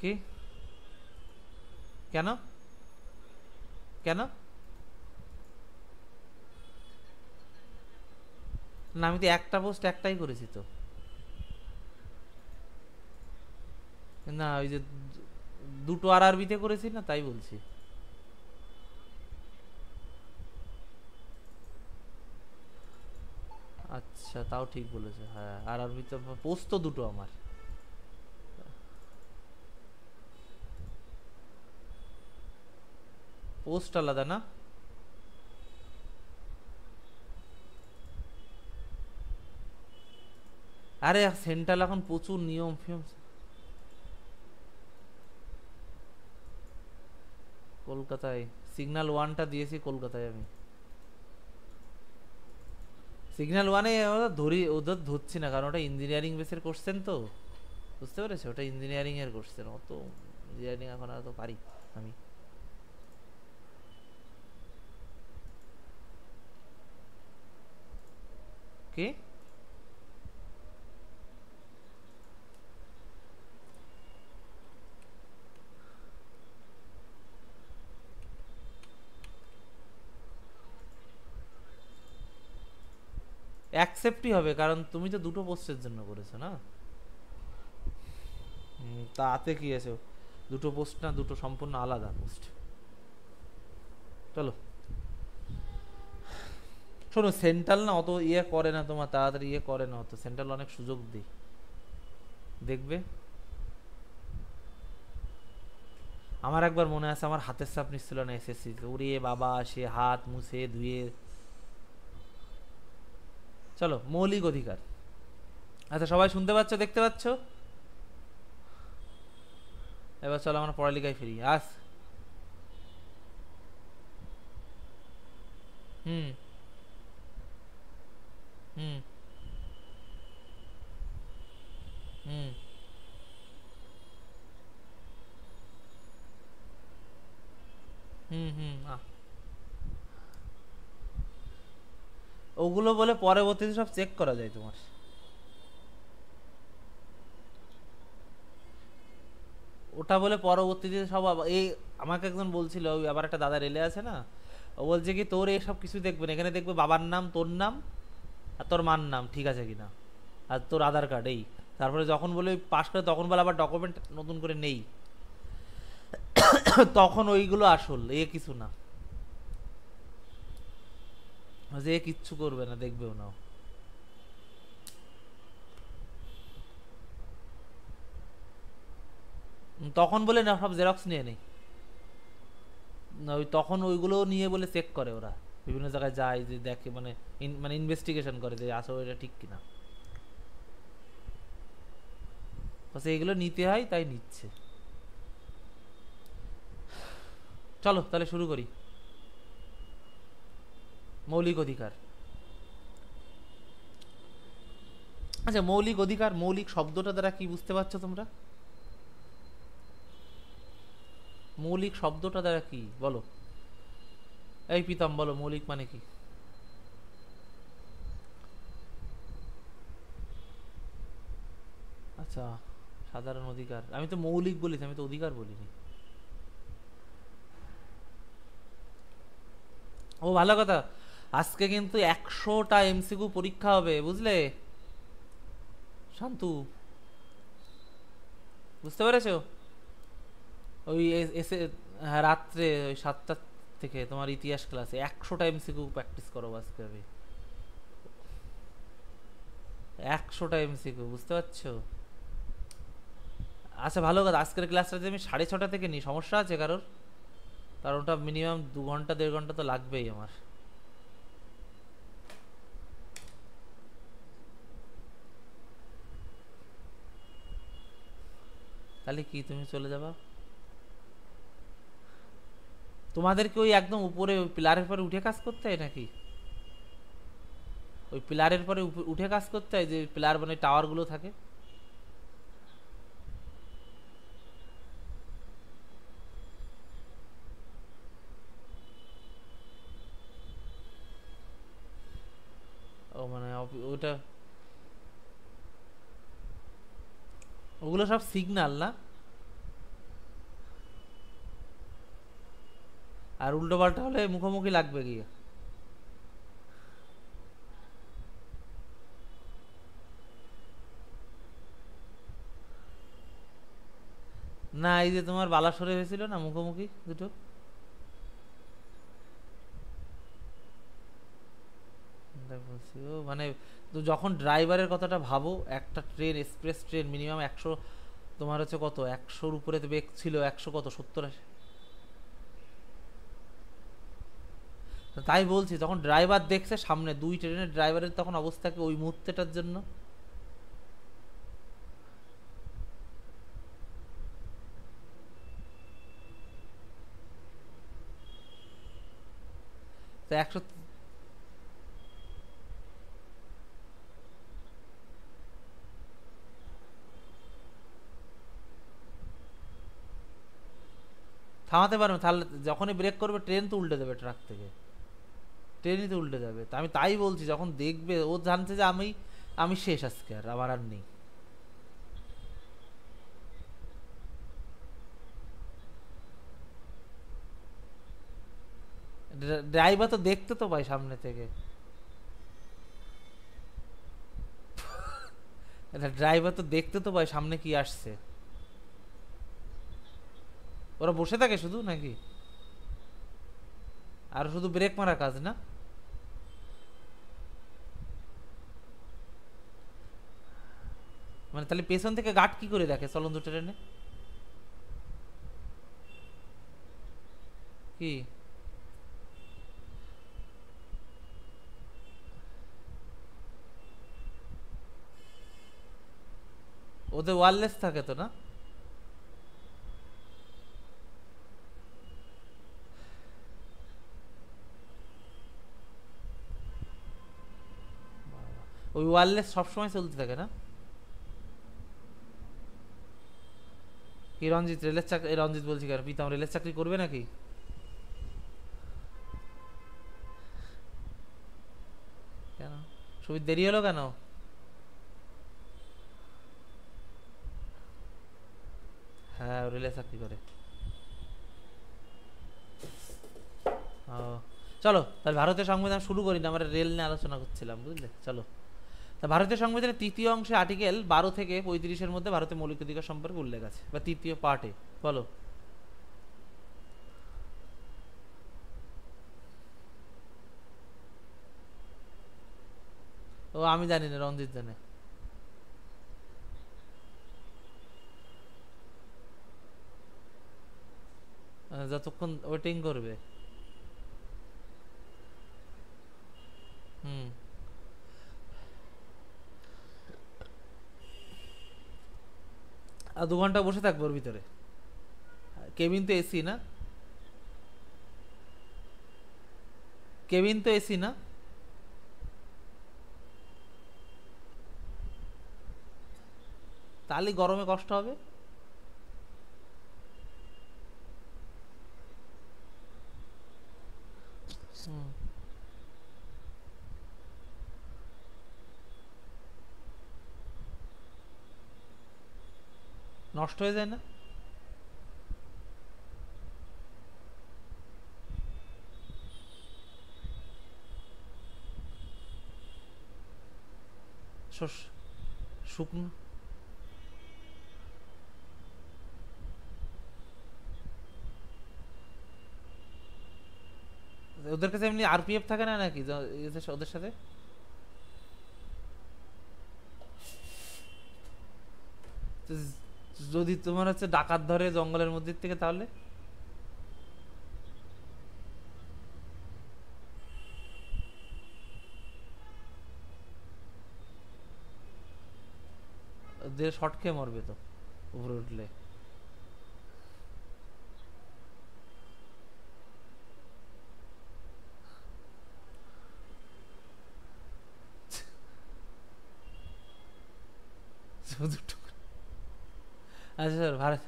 কি কেন কেন না, আমি তো একটা পোস্ট একটাই করেছি তো। না ওই যে দুটো আরআরবিতে করেছি না, তাই বলছি। আচ্ছা, তাও ঠিক বলেছো। হ্যাঁ, আরআরবিতে পোস্ট তো দুটো আমার। পোস্ট আলাদা না? আরে সেন্ট্রাল এখন প্রচুর নিয়ম ফিয়ম। কলকাতায় সিগন্যাল ওয়ানটা দিয়েছি কলকাতায় আমি। সিগন্যাল ওয়ানে ধরি, ওদের ধরছি না, কারণ ওটা ইঞ্জিনিয়ারিং বেসের কোশ্চেন তো। বুঝতে পেরেছো, ওটা ইঞ্জিনিয়ারিং এর কোশ্চেন, অত ইঞ্জিনিয়ারিং এখন আর তো পারি আমি। কি অ্যাকসেপ্টই হবে, কারণ তুমি তো দুটো পোস্টের জন্য করেছো না। তাতে কি আছে, দুটো পোস্ট না, দুটো সম্পূর্ণ আলাদা পোস্ট। চলো, শোনো, সেন্ট্রাল না অত ইয়ে করে না, তোমার তাড়াতাড়ি ইয়ে করে না অত, সেন্ট্রাল অনেক সুযোগ দিই, দেখবে। আমার একবার মনে আছে, আমার হাতের ছাপ নিচ্ছিল না এসএসসি, ওরে বাবা, সে হাত মুছে ধুয়ে। চলো, মৌলিক অধিকার। আচ্ছা, সবাই শুনতে পাচ্ছ, দেখতে পাচ্ছ? এবার চলো আমরা পড়ালেখায় ফিরি আস। হুম হুম হুম হুম হুম ওগুলো বলে পরবর্তীতে সব চেক করা যায় তোমার। ওটা বলে পরবর্তীতে সব এই আমাকে একজন বলছিল, ওই আবার একটা দাদা রেলে আছে না, ও বলছে কি তোর এইসব কিছু দেখবে না, এখানে দেখবে বাবার নাম, তোর নাম, আর তোর মার নাম ঠিক আছে কিনা, আর তোর আধার কার্ড, এই। তারপরে যখন বলে পাস করে, তখন বলে আবার ডকুমেন্ট নতুন করে নেই। তখন ওইগুলো আসল, এ কিছু না, যে এ কিচ্ছু করবে না, দেখবেও না। তখন বলে না, সব জেরক্স নিয়ে নেই। না, ওই তখন ওইগুলো নিয়ে বলে চেক করে ওরা, বিভিন্ন জায়গায় যায়, যে দেখে মানে মানে ইনভেস্টিগেশন করে যে আসলে এটা ঠিক কিনা। বাস এইগুলো নিতে হয়, তাই নিচ্ছে। চলো তাহলে শুরু করি। মৌলিক অধিকার। আচ্ছা, মৌলিক অধিকার, মৌলিক শব্দটা দ্বারা কি বুঝতে পারছো তোমরা? মৌলিক শব্দটা দ্বারা কি বলো? এই প্রীতম, বলো মৌলিক মানে কি? আচ্ছা, সাধারণ অধিকার, আমি তো মৌলিক বলেছি, আমি তো অধিকার বলিনি। ও ভালো কথা, আজকে কিন্তু 100টা এমসিকিউ পরীক্ষা হবে, বুঝলে? শান্তু, বুঝতে পেরেছো? ওই এসে, হ্যাঁ, রাত্রে ওই 7টা থেকে তোমার ইতিহাস ক্লাসে 100টা এমসিকিউ প্র্যাকটিস করো আজকে আমি। 100টা এমসিকিউ, বুঝতে পারছো? আচ্ছা ভালো কথা, আজকের ক্লাসটা যদি আমি 6:30 থেকে নিই, সমস্যা আছে কারোর? কারণ ওটা মিনিমাম 2 ঘন্টা 1.5 ঘন্টা তো লাগবেই আমার। তাহলে কি তুমি চলে যাবা? তোমাদেরকে ওই একদম উপরে ওই পিলারের পরে উঠে কাজ করতে হয় নাকি? ওই পিলারের পরে উঠে কাজ করতে হয়, যে পিলার মানে টাওয়ার গুলো থাকে। ও মানে ওটা, ওগুলো সব সিগন্যাল না? আর উল্টো পাল্টা হলে মুখোমুখি লাগবে গিয়ে। না, এই যে তোমার বালাসরে হয়েছিল না মুখোমুখি দুটো। দেখ বলছি ও মানে, তো যখন ড্রাইভারের কথাটা ভাবো, একটা ট্রেন এক্সপ্রেস ট্রেন মিনিমাম 100, তোমার হচ্ছে কত 100-র উপরে তো বেগ ছিল, 100 কত 70-80। তাই বলছি তখন ড্রাইভার দেখছে সামনে দুই ট্রেনের ড্রাইভারের তখন অবস্থা কি ওই মুহূর্তেটার জন্য। তো 100 থামাতে পারবে না, তাহলে যখনই ব্রেক করবে ট্রেন তো উল্টে দেবে ট্রাক থেকে, ট্রেনই তো উল্টে যাবে। তা আমি তাই বলছি যখন দেখবে ও জানছে যে আমি আমি শেষ আজকে, আর আমার আর নেই। ড্রাইভার তো দেখতে তো পাই সামনে থেকে। ড্রাইভার তো দেখতে তো পাই সামনে কি আসছে। ওরা বসে থাকে শুধু নাকি, আর শুধু ব্রেক মারা কাজ না? মানে তাহলে পেছন থেকে গার্ড কি করে দেখে চলন্ত ট্রেনে? কি ওদের ওয়্যারলেস থাকে তো না? ওই ওয়্যারলেস সবসময় চলতে থাকে না? কি রঞ্জিত রেলের চাকরি, রঞ্জিত বলছি কেন, প্রীতম রেলের চাকরি করবে নাকি? কেন, সুবিধ দেরি হলো কেন? হ্যাঁ, ও রেলে চাকরি করে। ও, চলো তাহলে ভারতীয় সংবিধান শুরু করি না, আমরা রেল নিয়ে আলোচনা করছিলাম বুঝলে, চলো। তা ভারতীয় সংবিধানের তৃতীয় অংশে আর্টিকেল 12 থেকে 35-এর মধ্যে ভারতের মৌলিক অধিকার সম্পর্কে উল্লেখ আছে, বা তৃতীয় পার্টে। বলো। ও আমি জানি না, রঞ্জিত জানে। যতক্ষণ ওয়েটিং করবে। হুম। আর 2 ঘন্টা বসে থাকবো ওর ভিতরে। কেবিন তো এসি না? কেবিন তো এসি না? তাহলে গরমে কষ্ট হবে। হুম। নষ্ট হয়ে যায় না? শস- শুকনো। ওদের কাছে এমনি আরপিএফ থাকে না নাকি ওদের সাথে? তো যদি তোমার হচ্ছে ডাকাত ধরে জঙ্গলের মধ্যে থেকে, তাহলে ওদের শর্ট খেয়ে মরবে তো উপরে উঠলে। শুধু আচ্ছা স্যার ভারত।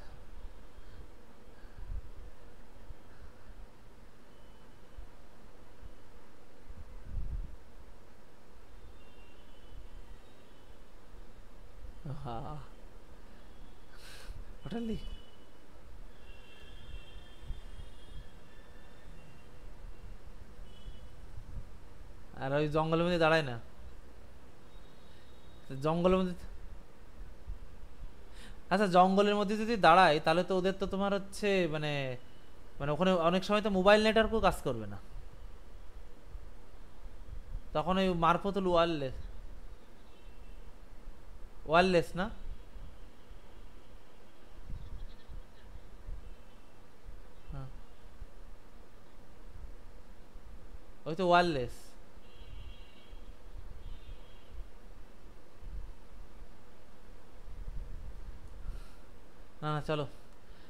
হ্যাঁ, টোটালি। আর ওই জঙ্গলের মধ্যে দাঁড়ায় না, জঙ্গলের মধ্যে। আচ্ছা জঙ্গলের মধ্যে যদি দাঁড়ায় তাহলে তো ওদের তো তোমার হচ্ছে মানে, মানে ওখানে অনেক সময় তো মোবাইল নেটওয়ার্কও কাজ করবে না, তখন ওই মারফত হলো ওয়্যারলেস, ওয়্যারলেস না? হ্যাঁ, ওই তো ওয়্যারলেস। না না চলো,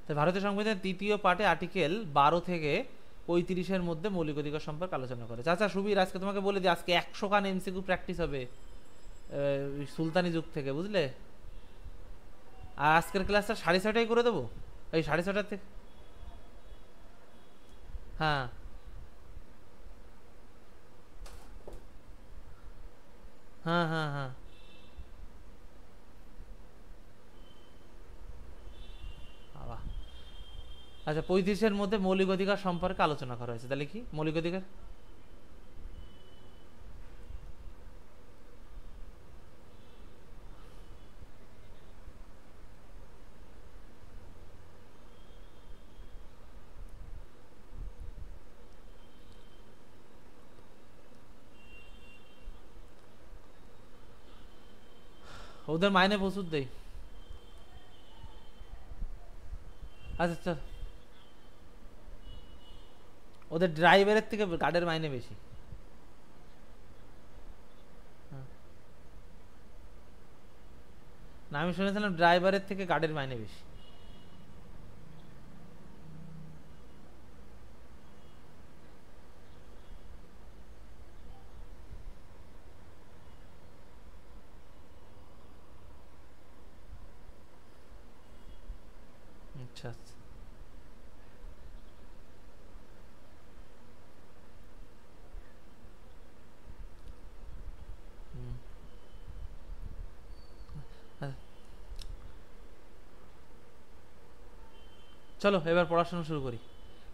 তো ভারতীয় সংবিধানের তৃতীয় পার্টে আর্টিকেল 12 থেকে 35-এর মধ্যে মৌলিক অধিকার সম্পর্কে আলোচনা করে। আচ্ছা সুবীর, আজকে তোমাকে বলে দিই, আজকে 100 খান এমসিকিউ প্র্যাকটিস হবে সুলতানি যুগ থেকে, বুঝলে? আর আজকের ক্লাসটা 6:30টায় করে দেবো, এই 6:30 থেকে। হ্যাঁ হ্যাঁ হ্যাঁ হ্যাঁ। বাবা, আচ্ছা 35-এর মধ্যে মৌলিক অধিকার সম্পর্কে আলোচনা করা হয়েছে, তাহলে কি মৌলিক অধিকার? ওদের মাইনে প্রচুর দেয়। আচ্ছা আচ্ছা, ওদের ড্রাইভারের থেকে গার্ডের মাইনে বেশি। হ্যাঁ। না আমি শুনেছিলাম ড্রাইভারের থেকে গার্ডের মাইনে বেশি। আচ্ছা আচ্ছা। হুম। আচ্ছা, চলো এবার পড়াশোনা শুরু করি।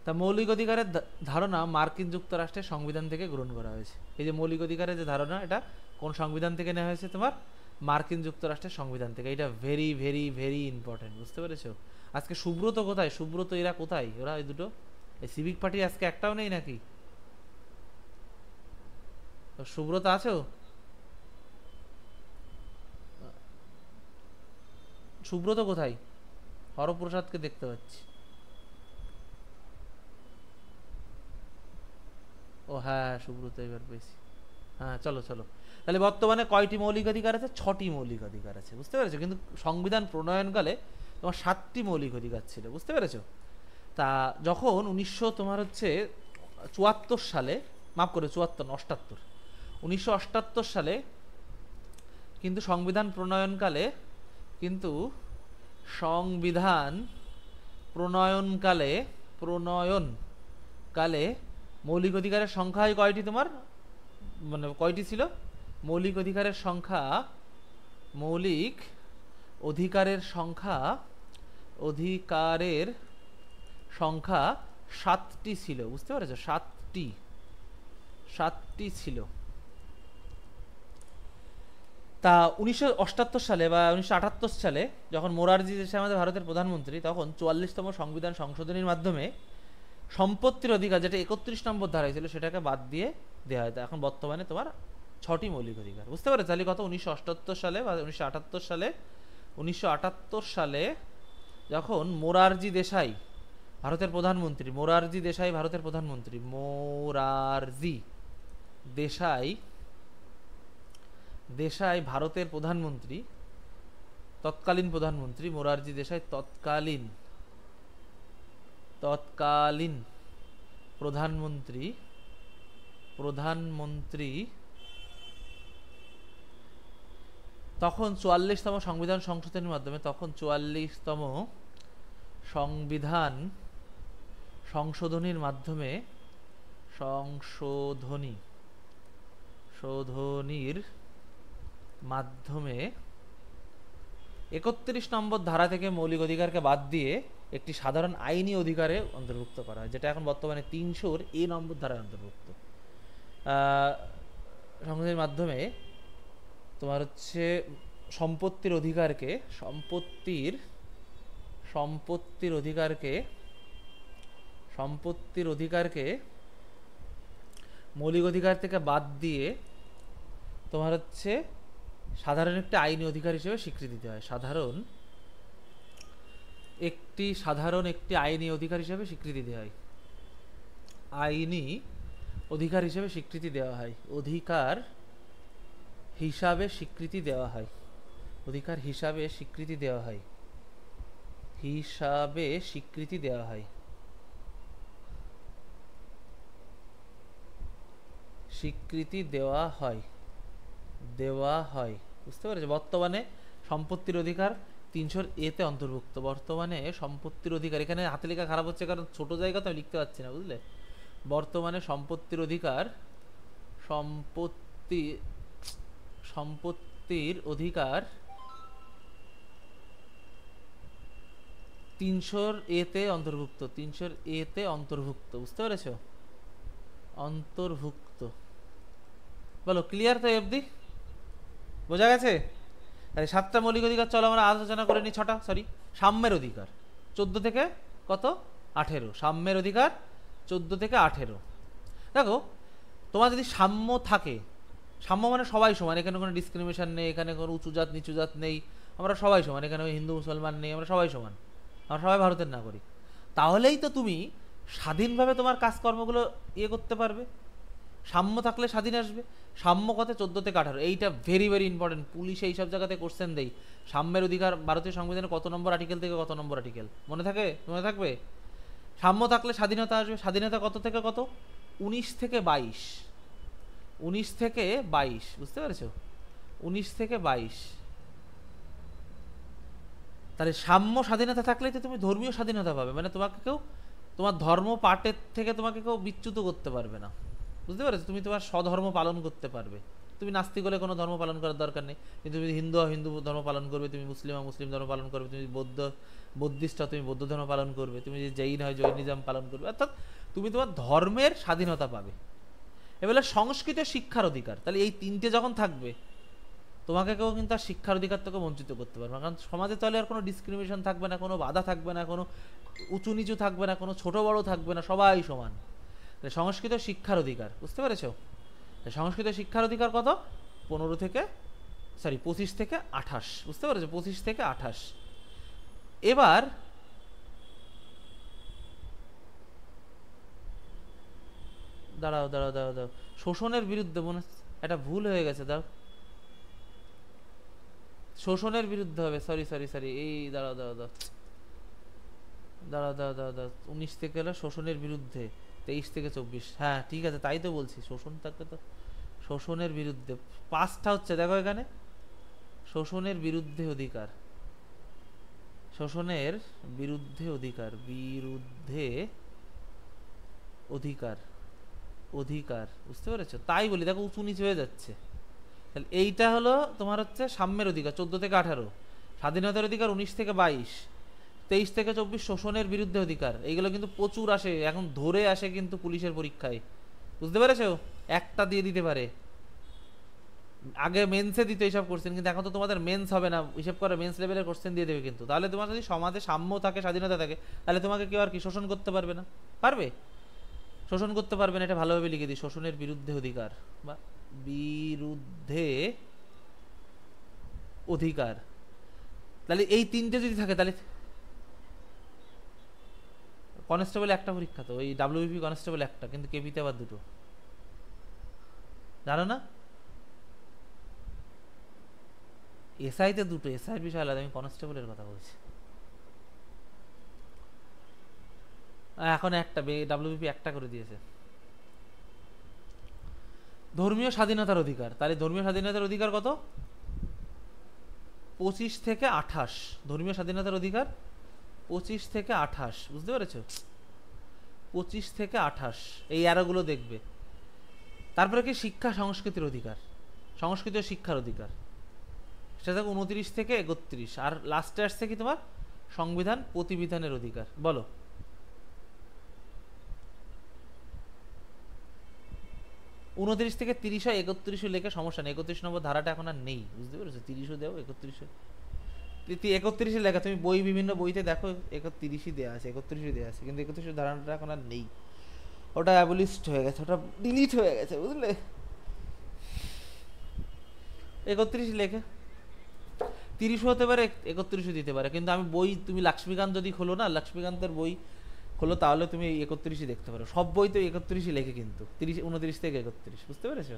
তা মৌলিক অধিকারের ধারণা মার্কিন যুক্তরাষ্ট্রের সংবিধান থেকে গ্রহণ করা হয়েছে। এই যে মৌলিক অধিকারের যে ধারণা, এটা কোন সংবিধান থেকে নেওয়া হয়েছে? তোমার মার্কিন যুক্তরাষ্ট্রের সংবিধান থেকে। এটা ভেরি ভেরি ভেরি ইম্পর্টেন্ট, বুঝতে পেরেছো? আজকে সুব্রত কোথায়? সুব্রত এরা কোথায়? ওরা এই দুটো, এই সিভিক পার্টি আজকে একটাও নেই নাকি? তো সুব্রত আছো? সুব্রত কোথায়? হরপ্রসাদকে দেখতে পাচ্ছি। ও হ্যাঁ, সুব্রত এবার পেয়েছি। হ্যাঁ চলো চলো, তাহলে বর্তমানে কয়টি মৌলিক অধিকার আছে? 6টি মৌলিক অধিকার আছে, বুঝতে পেরেছো? কিন্তু সংবিধান প্রণয়নকালে তোমার 7টি মৌলিক অধিকার ছিল, বুঝতে পেরেছো? তা যখন 1974 সালে, মাফ করে 74 না 78, 1978 সালে কিন্তু সংবিধান প্রণয়নকালে, কিন্তু সংবিধান প্রণয়নকালে, প্রণয়নকালে মৌলিক অধিকারের সংখ্যা কয়টি তোমার, মানে কয়টি ছিল? মৌলিক অধিকারের সংখ্যা, মৌলিক অধিকারের সংখ্যা, অধিকারের সংখ্যা 7টি ছিল, বুঝতে পেরেছো? 7টি, 7টি ছিল। তা 1978 সালে বা 1978 সালে যখন মোরারজি দেশাই আমাদের ভারতের প্রধানমন্ত্রী, তখন 44তম সংবিধান সংশোধনীর মাধ্যমে সম্পত্তির অধিকার, যেটা 31 নম্বর ধারায় ছিল, সেটাকে বাদ দিয়ে দেওয়া হয়। এখন বর্তমানে তোমার 6টি মৌলিক অধিকার, বুঝতে পারো? তাহলে কত? 1978 সালে বা 1978 সালে, 1978 সালে যখন মোরারজি দেশাই ভারতের প্রধানমন্ত্রী, মোরারজি দেশাই ভারতের প্রধানমন্ত্রী, মোরারজি দেশাই, দেশাই ভারতের প্রধানমন্ত্রী, তৎকালীন প্রধানমন্ত্রী মোরারজি দেশাই, তৎকালীন, তৎকালীন প্রধানমন্ত্রী, প্রধানমন্ত্রী তখন 44তম সংবিধান সংশোধনের মাধ্যমে, তখন 44তম সংবিধান সংশোধনীর মাধ্যমে, সংশোধনী, শোধনীর মাধ্যমে 31 নম্বর ধারা থেকে মৌলিক অধিকারকে বাদ দিয়ে একটি সাধারণ আইনি অধিকারে অন্তর্ভুক্ত করা হয়, যেটা এখন বর্তমানে 300 এ নম্বর ধারায় অন্তর্ভুক্ত। সংবিধানের মাধ্যমে তোমার হচ্ছে সম্পত্তির অধিকারকে সম্পত্তির অধিকারকে সম্পত্তির অধিকারকে মৌলিক অধিকার থেকে বাদ দিয়ে তোমার হচ্ছে সাধারণ একটি আইনি অধিকার হিসেবে স্বীকৃতি দেওয়া হয়। সাধারণ একটি আইনি অধিকার হিসেবে স্বীকৃতি দেওয়া হয়। আইনি অধিকার হিসেবে স্বীকৃতি দেওয়া হয়। অধিকার হিসাবে স্বীকৃতি দেওয়া হয়। অধিকার হিসাবে স্বীকৃতি দেওয়া হয়। হিসাবে স্বীকৃতি দেওয়া হয়। স্বীকৃতি দেওয়া হয়। দেওয়া হয়, বুঝতে পেরেছো? বর্তমানে সম্পত্তির অধিকার 300A-তে অন্তর্ভুক্ত। বর্তমানে সম্পত্তির অধিকার, এখানে হাতে লেখা খারাপ হচ্ছে কারণ ছোট জায়গা তো আমি লিখতে পারছি না, বুঝলে? বর্তমানে সম্পত্তির অধিকার সম্পত্তির অধিকার 300A-তে অন্তর্ভুক্ত। 300A-তে অন্তর্ভুক্ত, বুঝতে পেরেছো? অন্তর্ভুক্ত। বলো ক্লিয়ার তো অবধি? বোঝা গেছে? তাহলে 7টা মৌলিক অধিকার চলো আমরা আলোচনা করে নিই। 6টা, সরি। সাম্যের অধিকার 14 থেকে কত? 18। সাম্যের অধিকার 14 থেকে 18। দেখো, তোমার যদি সাম্য থাকে, সাম্য মানে সবাই সমান, এখানে কোনো ডিসক্রিমিনেশন নেই, এখানে কোনো উঁচু জাত নিচু জাত নেই, আমরা সবাই সমান, এখানে হিন্দু মুসলমান নেই, আমরা সবাই সমান, আমরা সবাই ভারতের নাগরিক। তাহলেই তো তুমি স্বাধীনভাবে তোমার কাজকর্মগুলো করতে পারবে। সাম্য থাকলে স্বাধীন আসবে। সাম্য কত? 14 থেকে 18। এইটা ভেরি ভেরি ইম্পর্টেন্ট, পুলিশে এইসব জায়গাতে কোশ্চেন দেই। সাম্যের অধিকার ভারতীয় সংবিধানের কত নম্বর আর্টিকেল থেকে কত নম্বর আর্টিকেল মনে থাকবে? সাম্য থাকলে স্বাধীনতা আসবে। স্বাধীনতা কত থেকে কত? 19 থেকে 22। 19 থেকে 22, বুঝতে পেরেছো? 19 থেকে 22। তাহলে সাম্য স্বাধীনতা থাকলেই তো তুমি ধর্মীয় স্বাধীনতা পাবে, মানে তোমাকে কেউ তোমার ধর্ম পাঠের থেকে তোমাকে কেউ বিচ্যুত করতে পারবে না, বুঝতে পেরেছো? তুমি তোমার স্বধর্ম পালন করতে পারবে। তুমি নাস্তিক হলে কোনো ধর্ম পালন করার দরকার নেই, কিন্তু তুমি হিন্দু ধর্ম পালন করবে, তুমি মুসলিম ধর্ম পালন করবে, তুমি বৌদ্ধিস্ট তুমি বৌদ্ধ ধর্ম পালন করবে, তুমি যে জৈন হয় জৈনিজম পালন করবে, অর্থাৎ তুমি তোমার ধর্মের স্বাধীনতা পাবে। এবারে সংস্কৃত শিক্ষার অধিকার, তাহলে এই 3টে যখন থাকবে তোমাকে কেউ কিন্তু আর শিক্ষার অধিকার থেকে বঞ্চিত করতে পারবে না, কারণ সমাজে তাহলে আর কোনো ডিসক্রিমিনেশন থাকবে না, কোনো বাধা থাকবে না, কোনো উঁচু নিচু থাকবে না, কোনো ছোট বড় থাকবে না, সবাই সমান। সংস্কৃত শিক্ষার অধিকার, বুঝতে পেরেছো? সংস্কৃত শিক্ষার অধিকার কত? 25 থেকে 28, বুঝতে পেরেছো? 25 থেকে 28। এবার দাঁড়াও, শোষণের বিরুদ্ধে মনে একটা ভুল হয়ে গেছে, শোষণের বিরুদ্ধে হবে, সরি। এই দাঁড়াও 19 থেকে হলো শোষণের বিরুদ্ধে, 23 থেকে 24। হ্যাঁ ঠিক আছে, তাই তো বলছি, শোষণ থাকলে তো শোষণের বিরুদ্ধে 5টা হচ্ছে, দেখো এখানে শোষণের বিরুদ্ধে অধিকার, শোষণের বিরুদ্ধে অধিকার, অধিকার, বুঝতে পেরেছো? তাই বলি, দেখো উঁচু নিচু হয়ে যাচ্ছে। তাহলে এইটা হলো তোমার হচ্ছে সাম্যের অধিকার 14 থেকে 18। স্বাধীনতার অধিকার 19 থেকে 22। 23 থেকে 24 শোষণের বিরুদ্ধে অধিকার। এইগুলো কিন্তু প্রচুর আসে, এখন ধরে আসে কিন্তু পুলিশের পরীক্ষায়, বুঝতে পেরেছো? একটা দিয়ে দিতে পারে, আগে মেন্সে দিতে এইসব কোশ্চেন, কিন্তু এখন তো তোমাদের মেন্স হবে না, হিসেব করে মেন্স লেভেলের কোশ্চেন দিয়ে দেবে কিন্তু। তাহলে তোমার যদি সমাজে সাম্য থাকে, স্বাধীনতা থাকে, তাহলে তোমাকে কেউ আর কি শোষণ করতে পারবে না? পারবে? শোষণ করতে পারবে না, এটা ভালোভাবে লিখে দিই, শোষণের বিরুদ্ধে অধিকার বা বিরুদ্ধে অধিকার। তাহলে এই 3টে যদি থাকে, তাহলে কনস্টেবল একটা পরীক্ষা তো, ওই ডাব্লিউবিপি কনস্টেবল একটা, কিন্তু কেপিতে আবার 2টো, জানো না? এসআইতে 2টো, এসআইয়ের বিষয় আলাদা, আমি কনস্টেবলের কথা বলছি। এখন একটা ডাব্লিউবিপি একটা করে দিয়েছে। ধর্মীয় স্বাধীনতার অধিকার, তাহলে ধর্মীয় স্বাধীনতার অধিকার কত? 25 থেকে 28। ধর্মীয় স্বাধীনতার অধিকার 25 থেকে 28, বুঝতে পেরেছো? 25 থেকে 28, এই অ্যারোগুলো দেখবে। তারপরে কি শিক্ষা সংস্কৃতির অধিকার, সংস্কৃত শিক্ষার অধিকার, সেটা থাকে 29 থেকে 31। আর লাস্টে আসছে কি তোমার সংবিধান প্রতিবিধানের অধিকার। বলো 29 থেকে 30 হয়, 31 লেখে সমস্যা নেই, 31 নম্বর ধারাটা এখন আর নেই, বুঝতে পেরেছো? 30 দেও, 31 31 লেখা, তুমি বই বিভিন্ন বইতে দেখো 31 দেওয়া আছে, 31 দেওয়া আছে, কিন্তু 31 ধারণাটা এখন আর নেই, ওটা অ্যাবলিস্ট হয়ে গেছে, ওটা ডিলিট হয়ে গেছে, বুঝলে? 31 লেখে, 30 হতে পারে, 31 দিতে পারে, কিন্তু আমি বই, তুমি লক্ষ্মীকান্ত যদি খোলো না, লক্ষ্মীকান্তের বই খোলো, তাহলে তুমি 31 দেখতে পারো, সব বই তো 31 লেখে, কিন্তু 30, 29 থেকে 31, বুঝতে পেরেছো?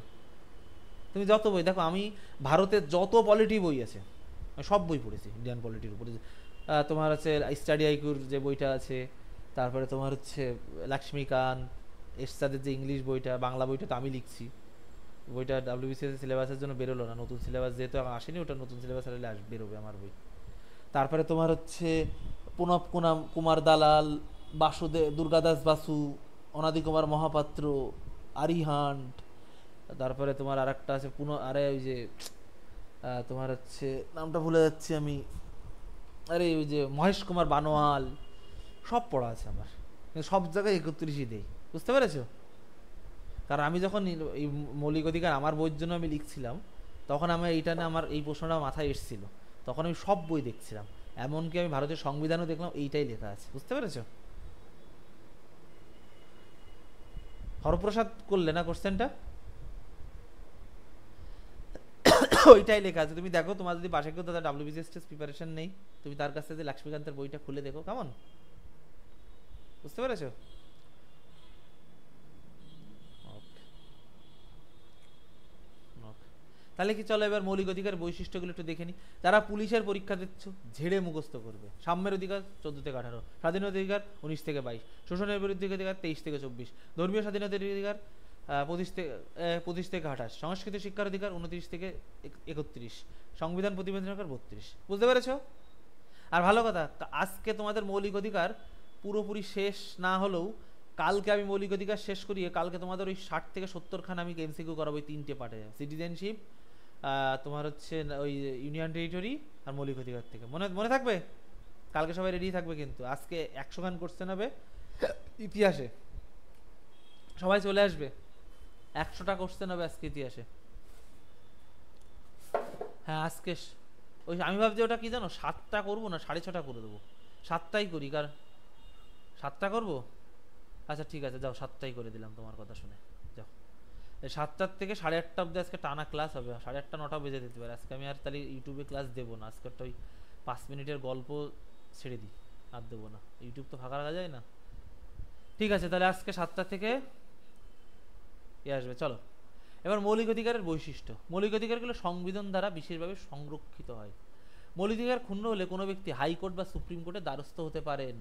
তুমি যত বই দেখো, আমি ভারতের যত পলিটি বই আছে আমি সব বই পড়েছি ইন্ডিয়ান পলিটির উপরে। তোমার হচ্ছে স্টাডি আইকুর যে বইটা আছে, তারপরে তোমার হচ্ছে লক্ষ্মীকান্ত, এরশাদের যে ইংলিশ বইটা, বাংলা বইটা তো আমি লিখছি, বইটা ডাব্লিউবিসিএস সিলেবাসের জন্য বেরোলো না, নতুন সিলেবাস যেহেতু আসেনি, ওটা নতুন সিলেবাস আসলে বেরোবে আমার বই। তারপরে তোমার হচ্ছে পুনব কুমার দালাল, বাসুদেব, দুর্গাদাস বাসু, অনাদি কুমার মহাপাত্র, আরিহান্ট, তারপরে তোমার আর একটা আছে আরে ওই যে তোমার হচ্ছে নামটা ভুলে যাচ্ছি আমি, আরে ওই যে মহেশ কুমার বানোয়াল, সব পড়া আছে আমার, কিন্তু সব জায়গায় 31 দেই, বুঝতে পেরেছো? কারণ আমি যখন এই মৌলিক অধিকার আমার বইয়ের জন্য আমি লিখছিলাম, তখন আমার এইটা না, আমার এই প্রশ্নটা মাথায় এসেছিল, তখন আমি সব বই দেখছিলাম, এমনকি আমি ভারতের সংবিধানও দেখলাম, এইটাই লেখা আছে, বুঝতে পেরেছো? হরপ্রসাদ করলে না কোশ্চেনটা? ওইটাই লেখা আছে, তুমি দেখো, তোমার যদি পাশে কেউ দাদা ডাব্লিউবিসিএস প্রিপারেশন নেই, তুমি তার কাছ থেকে লক্ষ্মীকান্তের বইটা খুলে দেখো, কেমন? বুঝতে পেরেছো? তাহলে কি, চলো এবার মৌলিক অধিকার বৈশিষ্ট্যগুলো একটু দেখে নি। যারা পুলিশের পরীক্ষা দিচ্ছ, ঝেড়ে মুখস্থ করবে। সাম্যের অধিকার 14 থেকে 18, স্বাধীনতার অধিকার 19 থেকে 22, শোষণের বিরুদ্ধে অধিকার 23 থেকে 24, ধর্মীয় স্বাধীনতার অধিকার 25 থেকে 28, সংস্কৃত শিক্ষার অধিকার 29 থেকে 31, সংবিধান প্রতিবেদন অধিকার 32। বুঝতে পেরেছো? আর ভালো কথা, আজকে তোমাদের মৌলিক অধিকার পুরোপুরি শেষ না হলেও, কালকে আমি মৌলিক অধিকার শেষ করিয়ে কালকে তোমাদের ওই 60 থেকে 70 খান আমি এমসিকিউ করাবো, ওই 3টে পার্টে, সিটিজেনশিপ, তোমার হচ্ছে ওই ইউনিয়ন টেরিটরি, আর মৌলিক অধিকার থেকে। মনে মনে থাকবে? কালকে সবাই রেডি থাকবে, কিন্তু আজকে 100 খান কোশ্চেন হবে ইতিহাসে, সবাই চলে আসবে, 100টা কোশ্চেন হবে আজকে ইতিহাসে। হ্যাঁ আজকে ওই আমি ভাবছি ওটা কি জানো, 7টা করবো না 6:30 করে দেবো, 7টাই করি, কারণ 7টা করবো। আচ্ছা ঠিক আছে, যাও 7টাই করে দিলাম, তোমার কথা শুনে যাও। 7টার থেকে 8:30 অব্দি আজকে টানা ক্লাস হবে, 8:30 9টা বেজে দিতে পারে আজকে। আমি আর তাহলে ইউটিউবে ক্লাস দেবো না আজকে, ওই 5 মিনিটের গল্প ছেড়ে দিই, আর দেবো না, ইউটিউব তো ফাঁকা রাখা যায় না। ঠিক আছে, তাহলে আজকে 7টা থেকে আসবে। চলো এবার মৌলিক অধিকারের বৈশিষ্ট্য। মৌলিক অধিকারগুলো সংবিধান দ্বারা বিশেষভাবে সংরক্ষিত হয়। মৌলিক অধিকার ক্ষুণ্ণ হলে কোনো ব্যক্তি হাইকোর্ট বা সুপ্রিম কোর্টে দ্বারস্থ হতে পারেন।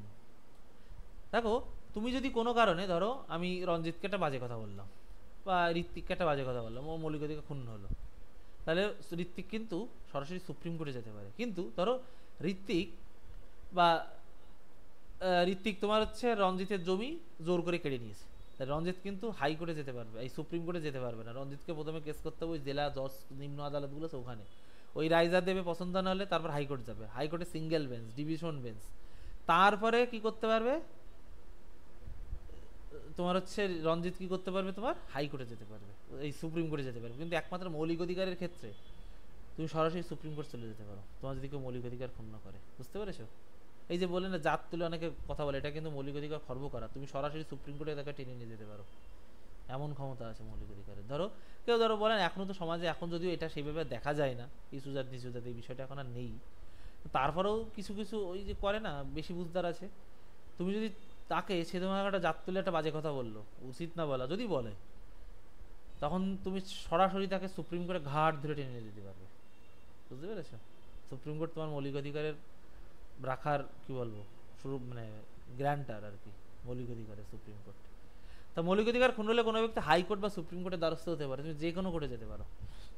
দেখো, তুমি যদি কোনো কারণে, ধরো আমি রঞ্জিতকে একটা বাজে কথা বললাম, বা ঋত্বিককে একটা বাজে কথা বললাম, ও মৌলিক অধিকার ক্ষুণ্ণ হলো, তাহলে ঋত্বিক কিন্তু সরাসরি সুপ্রিম কোর্টে যেতে পারে। কিন্তু ধরো ঋত্বিক বা ঋত্বিক তোমার হচ্ছে রঞ্জিতের জমি জোর করে কেড়ে নিয়েছে, তাই রঞ্জিত কিন্তু হাইকোর্টে যেতে পারবে, এই সুপ্রিম কোর্টে যেতে পারবে না। রঞ্জিতকে প্রথমে কেস করতে হবে ওই জেলা জজ নিম্ন আদালতগুলো আছে ওখানে, ওই রাইজার দেবে, পছন্দ না হলে তারপর হাইকোর্ট যাবে, হাইকোর্টে সিঙ্গেল বেঞ্চ, ডিভিশন বেঞ্চ, তারপরে কি করতে পারবে তোমার হচ্ছে রঞ্জিত, কি করতে পারবে, তোমার হাইকোর্টে যেতে পারবে, এই সুপ্রিম কোর্টে যেতে পারবে। কিন্তু একমাত্র মৌলিক অধিকারের ক্ষেত্রে তুমি সরাসরি সুপ্রিম কোর্ট চলে যেতে পারো, তোমার যদি কেউ মৌলিক অধিকার ক্ষুণ্ণ করে। বুঝতে পেরেছো? এই যে বলে না জাত তুলে অনেকে কথা বলে, এটা কিন্তু মৌলিক অধিকার খর্ব করা, তুমি সরাসরি সুপ্রিম কোর্টে তাকে টেনে নিয়ে যেতে পারো, এমন ক্ষমতা আছে মৌলিক অধিকারের। ধরো কেউ ধরো বলেন, এখনো তো সমাজে, এখন যদিও এটা সেইভাবে দেখা যায় না, কিছু জাত নিচু জাত, এই বিষয়টা এখন আর নেই, তারপরেও কিছু কিছু ওই যে করে না, বেশি বুঝদার আছে, তুমি যদি তাকে, সে তোমার একটা জাত তুলে একটা বাজে কথা বললো, উচিত না বলা, যদি বলে, তখন তুমি সরাসরি তাকে সুপ্রিম কোর্টে ঘাট ধরে টেনে নিয়ে যেতে পারবে। বুঝতে পেরেছো? সুপ্রিম কোর্ট তোমার মৌলিক অধিকারের রাখার কি বলবো শুরু, মানে গ্র্যান্টার আর কি, মৌলিক অধিকারের সুপ্রিম কোর্ট। তা মৌলিক অধিকার ক্ষুণ্ণ হলে কোনো ব্যক্তি হাইকোর্ট বা সুপ্রিম কোর্টের দ্বারস্থ হতে পারে, তুমি যে কোনো কোর্টে যেতে পারো।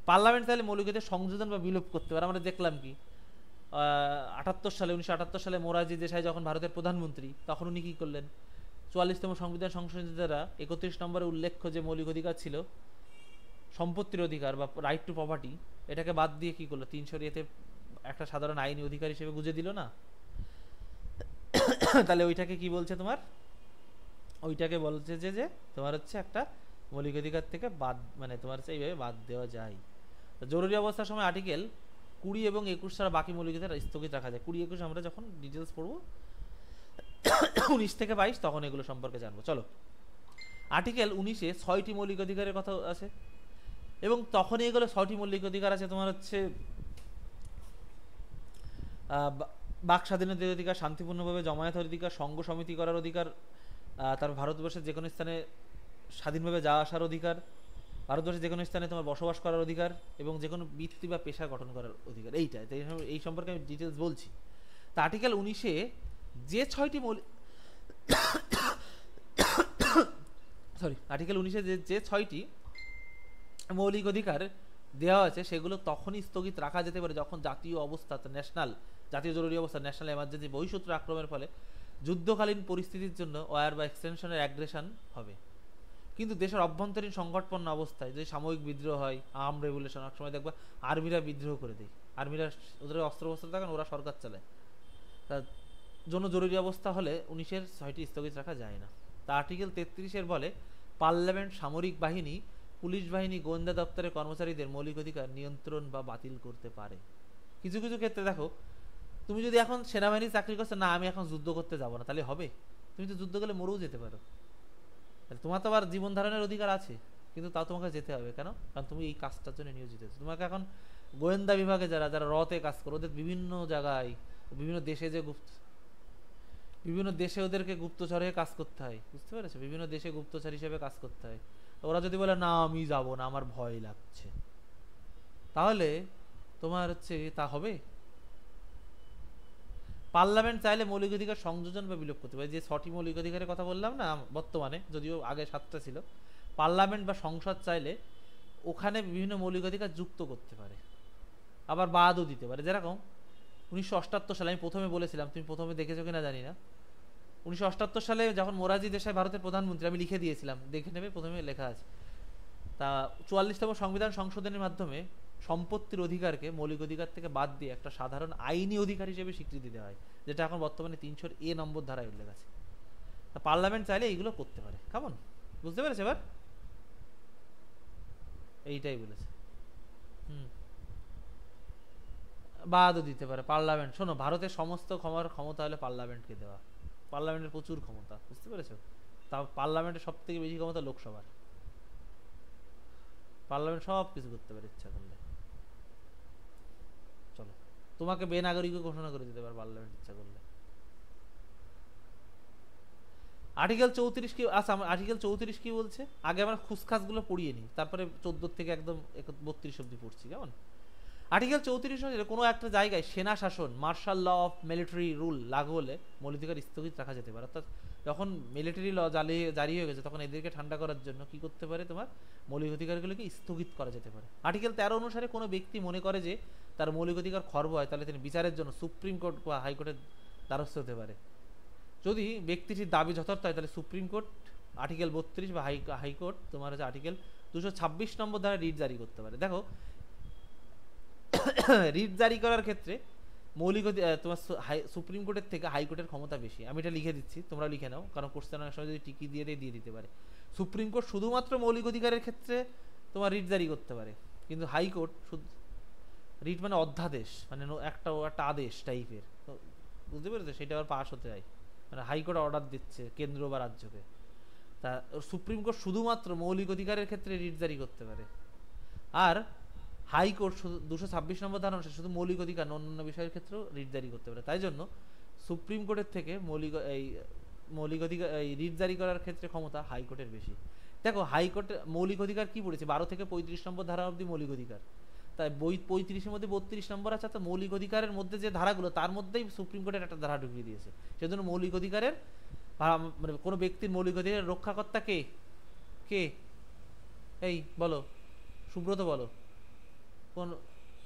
পার্লামেন্ট চাইলে মৌলিক অধিকার সংযোজন বা বিলোপ করতে পারে। আমরা দেখলাম কি 1978 সালে মোরারজি দেশাই যখন ভারতের প্রধানমন্ত্রী, তখন উনি কি করলেন, 44তম সংবিধান সংশোধনের দ্বারা 31 নম্বরে উল্লেখ্য যে মৌলিক অধিকার ছিল সম্পত্তির অধিকার বা রাইট টু প্রপার্টি, এটাকে বাদ দিয়ে কি করলো, 300 ইয়েতে একটা সাধারণ আইনি অধিকার হিসেবে বুঝে দিল না? তাহলে ওইটাকে কি বলছে তোমার, ওইটাকে বলছে যে তোমার হচ্ছে একটা মৌলিক অধিকার থেকে বাদ, মানে তোমার হচ্ছে এইভাবে বাদ দেওয়া যায়। তো জরুরি অবস্থার সময় আর্টিকেল 20 এবং 21 ছাড়া বাকি মৌলিক অধিকার স্থগিত রাখা যায়। 20-21 আমরা যখন ডিটেলস পড়বো 19 থেকে 22 তখন এগুলো সম্পর্কে জানবো। চলো, আর্টিকেল 19-এ 6টি মৌলিক অধিকারের কথা আছে, এবং তখনই এগুলো 6টি মৌলিক অধিকার আছে তোমার হচ্ছে বাক স্বাধীনতার অধিকার, শান্তিপূর্ণভাবে জমায়েতের অধিকার, সংঘ সমিতি করার অধিকার, তারপর ভারতবর্ষের যে কোনো স্থানে স্বাধীনভাবে যাওয়া আসার অধিকার, ভারতবর্ষের যে কোনো স্থানে তোমার বসবাস করার অধিকার, এবং যে কোনো বৃত্তি বা পেশা গঠন করার অধিকার। এইটাই, তাই এই সম্পর্কে আমি ডিটেলস বলছি। তা আর্টিকেল 19-এ যে 6টি মৌলিক আর্টিকেল 19-এ যে 6টি মৌলিক অধিকার দেওয়া আছে সেগুলো তখনই স্থগিত রাখা যেতে পারে যখন জাতীয় অবস্থা, জাতীয় জরুরি অবস্থা, ন্যাশনাল এমার্জেন্সি, বহিঃশত্রু আক্রমণের ফলে যুদ্ধকালীন পরিস্থিতির জন্য ওয়ার বা এক্সটেনশনের অ্যাগ্রেশন হবে। কিন্তু দেশের অভ্যন্তরীণ সংকটপন্ন অবস্থায় যদি সাময়িক বিদ্রোহ হয়, আর্ম রেভুলেশন, এক সময় দেখবা আর্মিরা বিদ্রোহ করে দেয়, আর্মিরা ওদের অস্ত্র থাকেন, ওরা সরকার চালায়, তার জন্য জরুরি অবস্থা হলে 19-এর 6টি স্থগিত রাখা যায় না। তা আর্টিকেল 33-এর বলে পার্লামেন্ট সামরিক বাহিনী, পুলিশ বাহিনী, গোয়েন্দা দপ্তরের কর্মচারীদের মৌলিক অধিকার নিয়ন্ত্রণ বা বাতিল করতে পারে। কিছু কিছু ক্ষেত্রে দেখো, তুমি যদি এখন সেনাবাহিনী চাকরি করছো, না আমি এখন যুদ্ধ করতে যাবো না, তাহলে হবে? তুমি তো যুদ্ধ গেলে মরেও যেতে পারো, তোমার তো আবার জীবন ধারণের অধিকার আছে, কিন্তু তাও তোমাকে যেতে হবে। কেন? কারণ তুমি এই কাজটার জন্য নিয়োজিত হয়েছো। তোমাকে এখন গোয়েন্দা বিভাগে যারা যারা রতে কাজ করো, ওদের বিভিন্ন জায়গায় বিভিন্ন দেশে যে বিভিন্ন দেশে ওদেরকে গুপ্তচর হয়ে কাজ করতে হয়, বুঝতে পেরেছো? বিভিন্ন দেশে গুপ্তচর হিসেবে কাজ করতে হয়। ওরা যদি বলে না আমি যাব না, আমার ভয় লাগছে, তাহলে তোমার হচ্ছে তা হবে? পার্লামেন্ট চাইলে মৌলিক অধিকার সংযোজন বা বিলোপ করতে পারে। যে 6টি মৌলিক অধিকারের কথা বললাম না বর্তমানে, যদিও আগে 7টা ছিল, পার্লামেন্ট বা সংসদ চাইলে ওখানে বিভিন্ন মৌলিক অধিকার যুক্ত করতে পারে, আবার বাদও দিতে পারে। যেরকম 1978 সালে, আমি প্রথমে বলেছিলাম, তুমি প্রথমে দেখেছো কিনা জানি না, 1978 সালে যখন মোরারজি দেশাই ভারতের প্রধানমন্ত্রী, আমি লিখে দিয়েছিলাম, দেখে নেবে, প্রথমে লেখা আছে। তা 44তম সংবিধান সংশোধনের মাধ্যমে সম্পত্তির অধিকারকে মৌলিক অধিকার থেকে বাদ দিয়ে একটা সাধারণ আইনি অধিকার হিসেবে স্বীকৃতি দেওয়া হয়, যেটা এখন বর্তমানে 300 নম্বর ধারায় উল্লেখ আছে। তা পার্লামেন্ট চাইলে এইগুলো করতে পারে। কেমন বুঝতে পেরেছে এবার? এইটাই বলেছে। বাদও দিতে পারে পার্লামেন্ট। শোনো, ভারতের সমস্ত ক্ষমতা হলে পার্লামেন্টকে দেওয়া। পার্লামেন্টের প্রচুর ক্ষমতা, বুঝতে পেরেছো? তা পার্লামেন্টের সব থেকে বেশি ক্ষমতা লোকসভার। পার্লামেন্ট সব কিছু করতে পারে ইচ্ছা করলে। চলো, তোমাকে বেনাগরিকও ঘোষণা করে দিতে পারে পার্লামেন্ট ইচ্ছা করলে। আর্টিকেল 34 কি? আচ্ছা, আর্টিকেল 34 কি বলছে আগে আমরা খুসখাস গুলো পড়িয়ে নিই, তারপরে 14 থেকে একদম 32 অব্দি পড়ছি। কেমন? আর্টিকেল 34 অনুযায়ী কোনো একটা জায়গায় সেনা শাসন, martial law of military rule লাগু হলে মৌলিক অধিকার স্থগিত রাখা যেতে পারে। অর্থাৎ যখন মিলিটারি ল জারি হয়ে গেছে, তখন এদেরকে ঠান্ডা করার জন্য কি করতে পারে, তোমার মৌলিক অধিকারগুলোকে স্থগিত করা যেতে পারে। আর্টিকেল 13 অনুসারে কোনো ব্যক্তি মনে করে যে তার মৌলিক অধিকার খর্ব হয়, তাহলে তিনি বিচারের জন্য সুপ্রিম কোর্ট বা হাইকোর্টের দ্বারস্থ হতে পারে। যদি ব্যক্তিটির দাবি যথার্থ হয়, তাহলে সুপ্রিম কোর্ট আর্টিকেল 32 বা হাইকোর্ট তোমার হচ্ছে আর্টিকেল 226 নম্বর দ্বারা রিট জারি করতে পারে। দেখো, রিট জারি করার ক্ষেত্রে মৌলিক তোমার সুপ্রিম কোর্টের থেকে হাইকোর্টের ক্ষমতা বেশি। আমি এটা লিখে দিচ্ছি, তোমরা লিখে নাও, কারণ কোশ্চেন অনেক সময় যদি টিকি দিয়ে দিতে পারে। সুপ্রিম কোর্ট শুধুমাত্র মৌলিক অধিকারের ক্ষেত্রে তোমার রিট জারি করতে পারে, কিন্তু হাইকোর্ট রিট মানে অধ্যাদেশ, মানে একটা আদেশ টাইপের, বুঝতে পেরেছো? সেটা আবার পাস হতে হয়, মানে হাইকোর্ট অর্ডার দিচ্ছে কেন্দ্র বা রাজ্যকে। তা সুপ্রিম কোর্ট শুধুমাত্র মৌলিক অধিকারের ক্ষেত্রে রিট জারি করতে পারে, আর হাইকোর্ট শুধু 226 নম্বর ধারা অনুসারে শুধু মৌলিক অধিকার, অন্যান্য বিষয়ের ক্ষেত্রেও রিট জারি করতে পারে। তাই জন্য সুপ্রিম কোর্টের থেকে মৌলিক অধিকার রিট জারি করার ক্ষেত্রে ক্ষমতা হাইকোর্টের বেশি। দেখো, হাইকোর্টে মৌলিক অধিকার কি পড়েছে? 12 থেকে 35 নম্বর ধারা অবধি মৌলিক অধিকার। তাই 35-এর মধ্যে 32 নম্বর আছে। তো মৌলিক অধিকারের মধ্যে যে ধারাগুলো, তার মধ্যেই সুপ্রিম কোর্টের একটা ধারা ঢুকিয়ে দিয়েছে। সেজন্য মৌলিক অধিকারের মানে কোনো ব্যক্তির মৌলিক অধিকারের রক্ষাকর্তা কে? কে? এই বলো, সুব্রত বলো। কোন?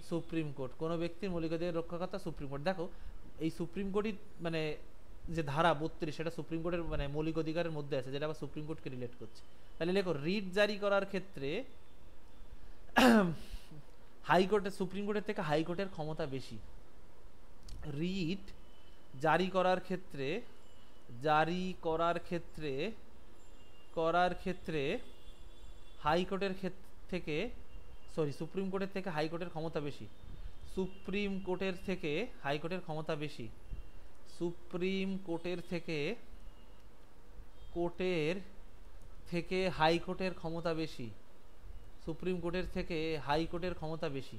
Supreme court. কোনো ব্যক্তির মৌলিক অধিকার রক্ষাকর্তা সুপ্রিম কোর্ট। দেখো, এই সুপ্রিম কোর্টই মানে যে ধারা 32, সেটা সুপ্রিম কোর্টের মানে মৌলিক অধিকারের মধ্যে আছে, যেটা আবার সুপ্রিম কোর্টকে রিলেট করছে। তাহলে লেখো, রিট জারি করার ক্ষেত্রে হাইকোর্টের, সুপ্রিম কোর্টের থেকে হাইকোর্টের ক্ষমতা বেশি। রিট জারি করার ক্ষেত্রে হাইকোর্টের থেকে, সরি, সুপ্রিম কোর্টের থেকে হাইকোর্টের ক্ষমতা বেশি। সুপ্রিম কোর্টের থেকে হাইকোর্টের ক্ষমতা বেশি। সুপ্রিম কোর্টের থেকে হাইকোর্টের ক্ষমতা বেশি। সুপ্রিম কোর্টের থেকে হাইকোর্টের ক্ষমতা বেশি।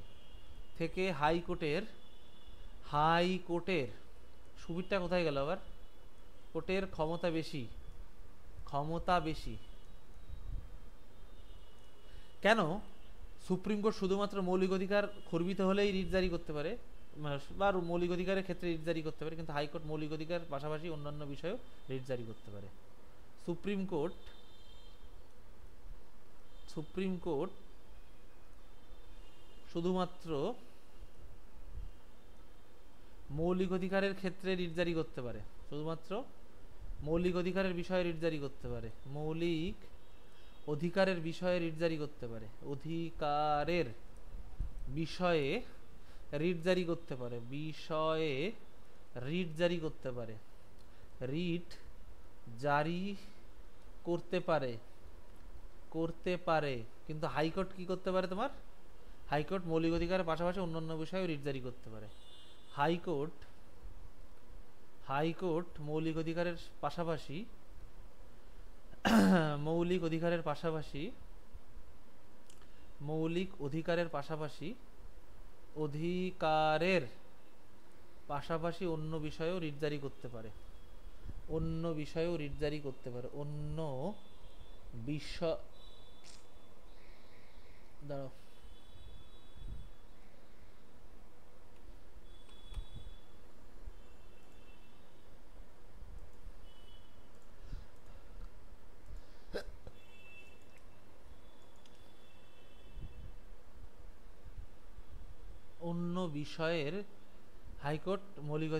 হাইকোর্টের সুবিধটা কোথায় গেল আবার? কোর্টের ক্ষমতা বেশি। কেন সুপ্রিম কোর্ট শুধুমাত্র মৌলিক অধিকার খর্বিত হলেই রিট জারি করতে পারে, বা মৌলিক অধিকারের ক্ষেত্রে রিট জারি করতে পারে, কিন্তু হাইকোর্ট মৌলিক অধিকার পাশাপাশি অন্যান্য বিষয়েও রিট জারি করতে পারে? সুপ্রিম কোর্ট শুধুমাত্র মৌলিক অধিকারের ক্ষেত্রে রিট জারি করতে পারে, শুধুমাত্র মৌলিক অধিকারের বিষয়ে রিট জারি করতে পারে। মৌলিক অধিকারের বিষয়ে রিট জারি করতে পারে। অধিকারের বিষয়ে রিট জারি করতে পারে। রিট জারি করতে পারে। কিন্তু হাইকোর্ট কি করতে পারে? তোমার হাইকোর্ট মৌলিক অধিকারের পাশাপাশি অন্যান্য বিষয়ে রিট জারি করতে পারে। হাইকোর্ট মৌলিক অধিকারের পাশাপাশি অন্য বিষয়েও রিট জারি করতে পারে। অন্য বিষয়, দাঁড়াও, অন্য বিষয়ের হাইকোর্ট মৌলিক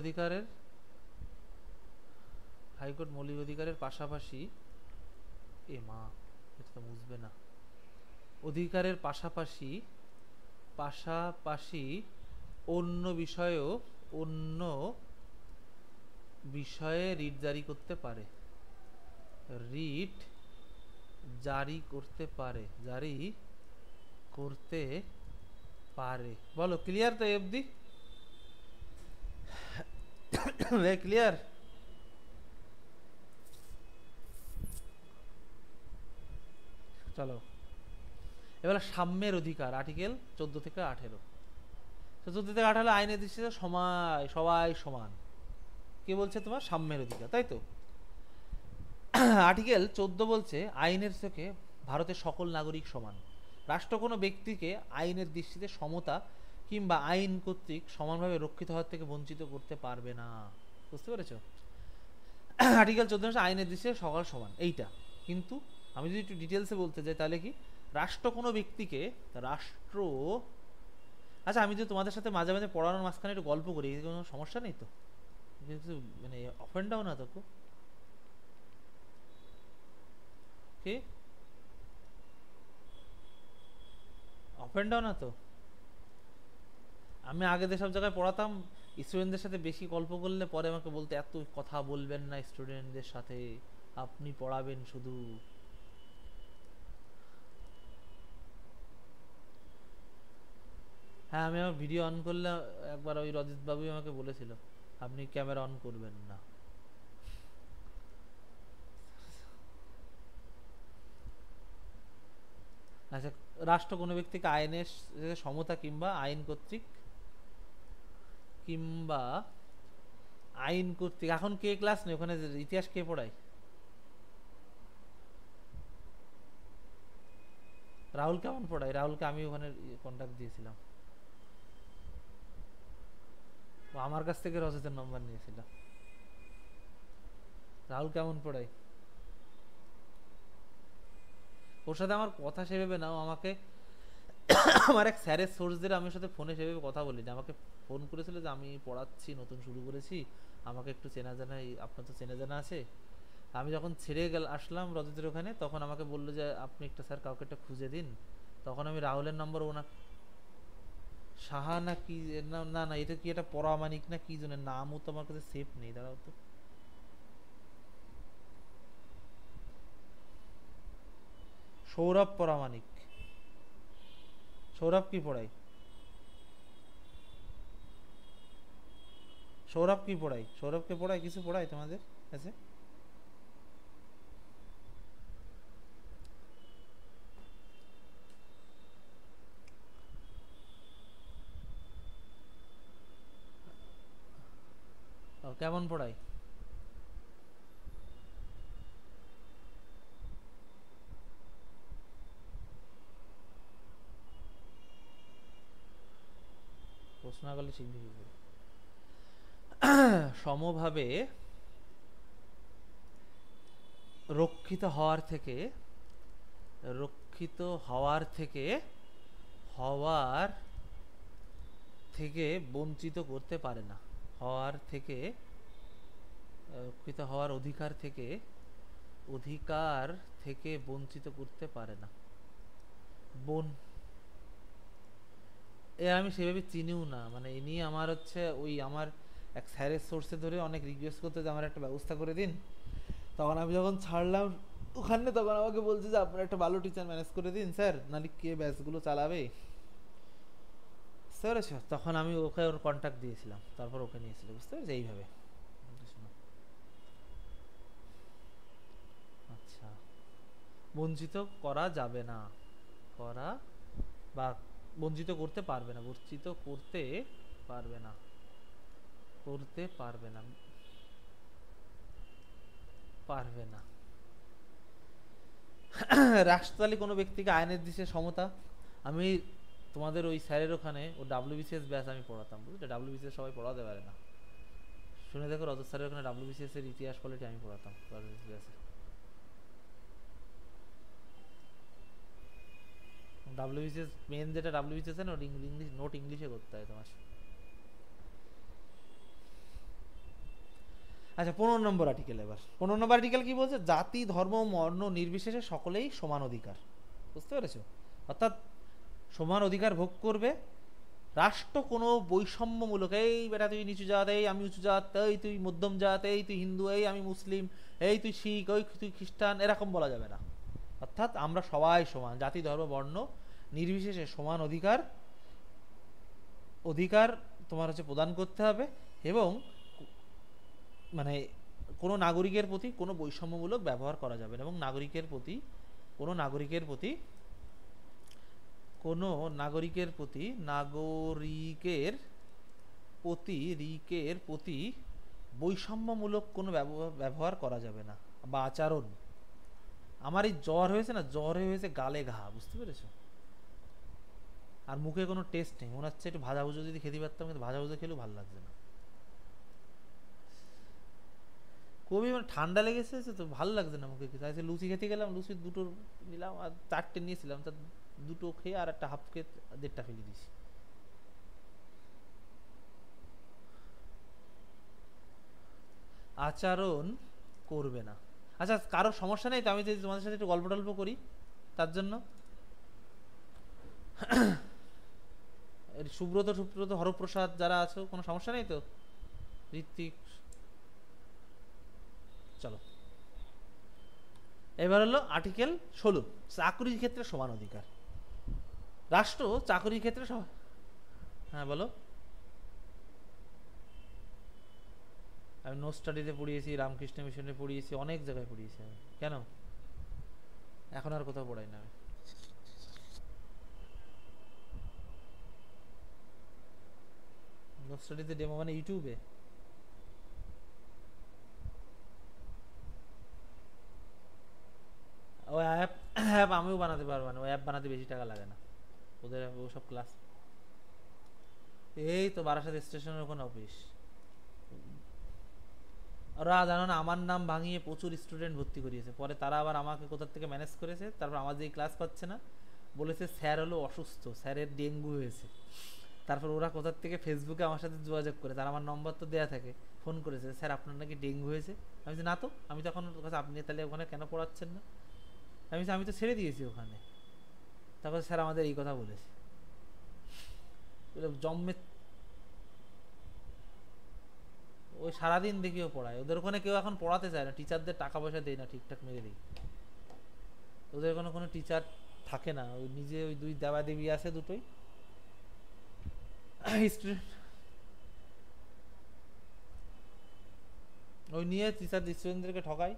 অধিকারের পাশাপাশি, এ মা, এটা তো বুঝবে না, অধিকারের পাশাপাশি অন্য বিষয়ে রিট জারি করতে পারে। বলো, ক্লিয়ার তো অবধি? ক্লিয়ার? চলো এবার সাম্যের অধিকার, আর্টিকেল 14 থেকে 18। 14 থেকে 18 আইনের দৃষ্টিতে সবাই সমান। কে বলছে? তোমার সাম্যের অধিকার, তাই তো? আর্টিকেল 14 বলছে আইনের চোখে ভারতের সকল নাগরিক সমান। রাষ্ট্র কোনো ব্যক্তিকে আইনের দৃষ্টিতে সমতা কিংবা আইন কর্তৃক সমানভাবে রক্ষিত হওয়ার থেকে বঞ্চিত করতে পারবে না। বুঝতে পেরেছ? আর্টিকেল 14 আইনের দৃষ্টিতে সকল সমান, এইটা। কিন্তু আমি যদি একটু ডিটেলসে বলতে যাই তাহলে কি, রাষ্ট্র কোনো ব্যক্তিকে আচ্ছা, আমি যদি তোমাদের সাথে মাঝে মাঝে পড়ানোর মাঝখানে একটু গল্প করি, কোনো সমস্যা নেই তো? মানে অফেন্ড হও না তো? কি অফেন্ড হও না তো? আমি আগে যেসব জায়গায় পড়াতাম, স্টুডেন্টদের সাথে বেশি গল্প করলে পরে আমাকে বলতে, এত কথা বলবেন না স্টুডেন্টদের সাথে, আপনি পড়াবেন শুধু। হ্যাঁ, আমি আমার ভিডিও অন করলে একবার ওই রজিত বাবু আমাকে বলেছিল, আপনি ক্যামেরা অন করবেন না। আচ্ছা, রাষ্ট্র কোনো ব্যক্তিকে আইনের সমতা কিংবা আইন কর্তৃক এখন কে ক্লাস নেই ওখানে? ইতিহাস কে পড়ায়? রাহুল কেমন পড়ায়? রাহুলকে আমি ওখানে কন্ট্যাক্ট দিয়েছিলাম, আমার কাছ থেকে রজতের নম্বর নিয়েছিল। রাহুল কেমন পড়ায়? ওর সাথে আমার কথা সেভাবে নাও, আমাকে আমার এক স্যারের সোর্স দিয়ে আমি ওর সাথে ফোনে সেভাবে কথা বলি না। আমাকে ফোন করেছিল যে আমি পড়াচ্ছি, নতুন শুরু করেছি, আমাকে একটু চেনা জানা, আপনার তো চেনা জানা আছে। আমি যখন ছেড়ে আসলাম রজতের ওখানে, তখন আমাকে বললো যে আপনি একটা স্যার কাউকে একটা খুঁজে দিন। তখন আমি রাহুলের নম্বর, সাহা না কি, না না না, এটা কি, এটা পরামানিক না কি জনের নামও তো আমার কাছে সেফ নেই, দাঁড়াও তো। সৌরভ পরামানিক। সৌরভ কি পড়াই? সৌরভ কি পড়াই? সৌরভকে পড়াই, কিছু পড়াই তোমাদের কাছে? কেমন পড়াই? প্রশ্ন না করলে শিখবি কি করে? সমভাবে রক্ষিত হওয়ার থেকে, রক্ষিত হওয়ার থেকে, হওয়ার থেকে বঞ্চিত করতে পারে না। হওয়ার থেকে, রক্ষিত হওয়ার অধিকার থেকে, অধিকার থেকে বঞ্চিত করতে পারে না। বন, এ আমি সেভাবে চিনিও না, মানে ইনি আমার হচ্ছে ওই আমার এক স্যারের সোর্সে ধরে অনেক রিকোয়েস্ট করতে যে আমার একটা ব্যবস্থা করে দিন। তখন আমি যখন ছাড়লাম ওখানে, তখন আমাকে বলছে যে আপনার একটা ভালো টিচার ম্যানেজ করে দিন স্যার, নাহলে কে ব্যাচগুলো চালাবে। বুঝতে পেরেছ? তখন আমি ওকে ওর কন্ট্যাক্ট দিয়েছিলাম, তারপর ওকে নিয়েছিল। বুঝতে পেরেছি? এইভাবে। আচ্ছা, বঞ্চিত করা যাবে না, করা বা বঞ্চিত করতে পারবে না, বঞ্চিত করতে পারবে না, করতে পারবে না, পারবে না। রাষ্ট্রতালি কোনো ব্যক্তিকে আইনের দিশে সমতা। আমি তোমাদের ওই স্যারের ওখানে ও ডাব্লিউবিসিএস ব্যাচ আমি পড়াতাম, বুঝলে? ডাব্লিউবিসিএস সবাই পড়াতে পারে না, শুনে দেখো, রজত স্যারের ওখানে ডাব্লিউবিসিএস এর ইতিহাস পলিটি আমি পড়াতাম ব্যাচে। ডাব্লিউবিসিএস মেন যেটা ডাব্লিউবিসিএস না, ইংলিশ নোট ইংলিশে করতে হয় তোমার। আচ্ছা, 15 নম্বর আর্টিকেল। এবার 15 নম্বর আর্টিকেল কি বলছে? জাতি ধর্ম বর্ণ নির্বিশেষে সকলেই সমান অধিকার। বুঝতে পেরেছো? অর্থাৎ সমান অধিকার ভোগ করবে। রাষ্ট্র কোনো বৈষম্যমূলক, এই বেটা তুই নিচু জাত, এই আমি উঁচু জাত, এই তুই মধ্যম জাত, এই তুই হিন্দু, এই আমি মুসলিম, এই তুই শিখ, ওই তুই খ্রিস্টান, এরকম বলা যাবে না। অর্থাৎ আমরা সবাই সমান, জাতি ধর্ম বর্ণ নির্বিশেষে সমান অধিকার, অধিকার তোমার হচ্ছে প্রদান করতে হবে। এবং মানে কোনো নাগরিকের প্রতি কোনো বৈষম্যমূলক ব্যবহার করা যাবে না, এবং নাগরিকের প্রতি কোনো নাগরিকের প্রতি কোনো নাগরিকের প্রতি নাগরিকের প্রতি রিকের প্রতি বৈষম্যমূলক কোনো ব্যবহার করা যাবে না বা আচরণ। আমার এই জ্বর হয়েছে না, জ্বর হয়েছে গালে ঘা, বুঝতে পেরেছো? আর মুখে কোনো টেস্ট নেই, মনে হচ্ছে একটু ভাজা ভুজো যদি খেতে পারতাম, কিন্তু ভাজা ভুজো খেলেও ভালো লাগছে না। খুবই মানে ঠান্ডা লেগেছে তো, ভালো লাগছে না মুখে খেতে। আজকে লুচি খেতে গেলাম, লুচি দুটো নিলাম আর 4টে নিয়েছিলাম, তা দুটো খেয়ে আর একটা হাফ খেয়ে 1.5টা ফেলে দিয়েছি। আচরণ করবে না। আচ্ছা, কারো সমস্যা নেই তো আমি যদি তোমাদের সাথে একটু গল্প টল্প করি তার জন্য? সুব্রত সুব্রত হরপ্রসাদ যারা আছো, কোনো সমস্যা নেই তো? ঋত্বিক, চলো। এবার হলো আর্টিকেল 16, চাকরির ক্ষেত্রে সমান অধিকার। রাষ্ট্র চাকরির ক্ষেত্রে হ্যাঁ বলো। আমি নো স্টাডিতে পড়িয়েছি, রামকৃষ্ণ মিশনে পড়িয়েছি, অনেক জায়গায় পড়িয়েছি আমি। কেন? এখন আর কোথাও পড়াই না আমি। নো স্টাডিতে ডেমো মানে ইউটিউবে? ও অ্যাপ, অ্যাপ আমিও বানাতে পারবো না, ওই অ্যাপ বানাতে বেশি টাকা লাগে না। ওদের ওসব ক্লাস, এই তো বারাসাত স্টেশনের ওখানে অফিস। ওরা জানো না, আমার নাম ভাঙিয়ে প্রচুর স্টুডেন্ট ভর্তি করিয়েছে, পরে তারা আবার আমাকে কোথা থেকে ম্যানেজ করেছে, তারপর আমার যেই ক্লাস পাচ্ছে না, বলেছে স্যার হলো অসুস্থ, স্যারের ডেঙ্গু হয়েছে। তারপর ওরা কোথার থেকে ফেসবুকে আমার সাথে যোগাযোগ করে, তার আমার নম্বর তো দেয়া থাকে, ফোন করেছে, স্যার আপনার নাকি ডেঙ্গু হয়েছে। আমি বলছি না তো, আমি তখন কাছে, আপনি তাহলে ওখানে কেন পড়াচ্ছেন না? আমি বলছি আমি তো ছেড়ে দিয়েছি ওখানে। তারপর স্যার আমাদের এই কথা বলেছে। জম্মে ওই সারাদিন দেখিও পড়ায়, ওদের ওখানে কেউ এখন পড়াতে চায় না, টিচারদের টাকা পয়সা দেয় না ঠিকঠাক মেরে দিই। ওদের কোনো কোনো টিচার থাকে না, ওই নিজে ওই দুই দেবা দেবী আছে দুটোই স্টুডেন্ট, ওই নিয়ে টিচার স্টুডেন্টদেরকে ঠকায়।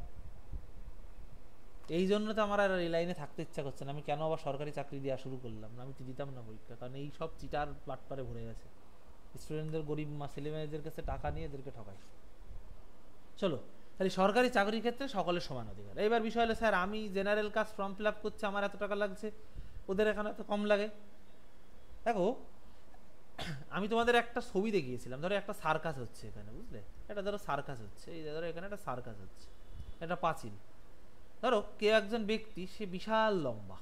এই জন্য তো আমার আর এই লাইনে থাকতে ইচ্ছা করছে না। আমি কেন আবার সরকারি চাকরি দেওয়া শুরু করলাম না, আমি তো দিতাম না পরীক্ষা, কারণ এই সব চিটার বাটপারে ভরে গেছে। স্টুডেন্টদের গরিব ছেলেমেয়েদের কাছে টাকা নিয়ে এদেরকে ঠকায়। চলো, তাহলে সরকারি চাকরির ক্ষেত্রে সকলের সমান অধিকার। এইবার বিষয় হলো স্যার আমি general caste form fill up করছি, আমার এত টাকা লাগছে, ওদের এখানে এত কম লাগে। দেখো আমি তোমাদের একটা ছবি দেখিয়েছিলাম, ধরো একটা সার্কাস হচ্ছে এখানে, বুঝলে, এটা ধরো সার্কাস হচ্ছে, এই ধরো এখানে একটা সার্কাস হচ্ছে, একটা পাঁচিল, ধরো কেউ একজন ব্যক্তি সে বিশাল লম্বা,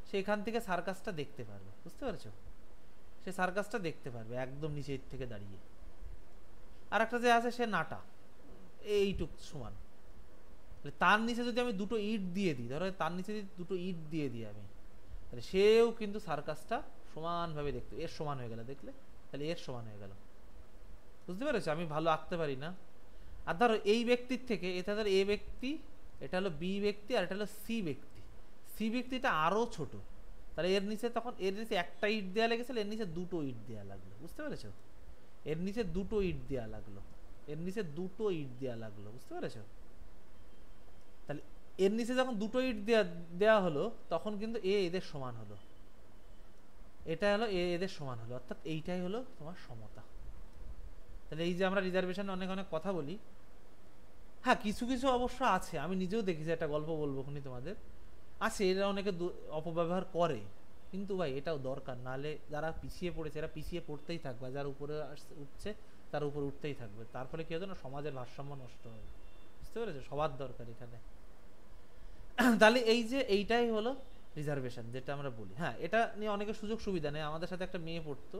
সে এখান থেকে সার্কাসটা দেখতে পারবে, বুঝতে পেরেছো, সে সার্কাসটা দেখতে পারবে একদম নিচের থেকে দাঁড়িয়ে। আর একটা যে আছে সে নাটা এইটুক সমান, তার নিচে যদি আমি দুটো ইট দিয়ে দিই, ধরো তার নিচে যদি দুটো ইট দিয়ে দিই আমি, তাহলে সেও কিন্তু সার্কাসটা সমানভাবে দেখতে, এর সমান হয়ে গেল, দেখলে, তাহলে এর সমান হয়ে গেল, বুঝতে পেরেছো, আমি ভালো আঁকতে পারি না। আর ধরো এই ব্যক্তির থেকে এটা ধরো এ ব্যক্তি, এটা হলো বি ব্যক্তি, আর এটা হলো সি ব্যক্তি, সি ব্যক্তিটা আরও ছোট, তাহলে এর নিচে তখন এর নিচে একটা ইট দেওয়া লেগেছিল, এর নিচে দুটো ইট দেওয়া লাগলো, বুঝতে পেরেছো, এর নিচে দুটো ইট দেওয়া লাগলো, এর নিচে দুটো ইট দেওয়া লাগলো, বুঝতে পেরেছো। তাহলে এর নিচে যখন দুটো ইট দেওয়া হলো তখন কিন্তু এ এদের সমান হলো, এটা হলো এ এদের সমান হলো, অর্থাৎ এইটাই হলো তোমার সমতা। তাহলে এই যে আমরা রিজার্ভেশনে অনেক অনেক কথা বলি, হ্যাঁ কিছু কিছু অবশ্য আছে, আমি নিজেও দেখেছি, একটা গল্প বলবো খুনি তোমাদের, আছে এরা অনেকে অপব্যবহার করে, কিন্তু ভাই এটাও দরকার, নাহলে যারা পিছিয়ে পড়েছে এরা পিছিয়ে পড়তেই থাকবে, যার উপরে উঠছে তার উপরে উঠতেই থাকবে, তার ফলে কি হতো না, সমাজের ভারসাম্য নষ্ট হবে, বুঝতে পেরেছো, সবার দরকার এখানে। তাহলে এই যে এইটাই হলো রিজার্ভেশন যেটা আমরা বলি। হ্যাঁ এটা নিয়ে অনেকে সুযোগ সুবিধা নেই, আমাদের সাথে একটা মেয়ে পড়তো,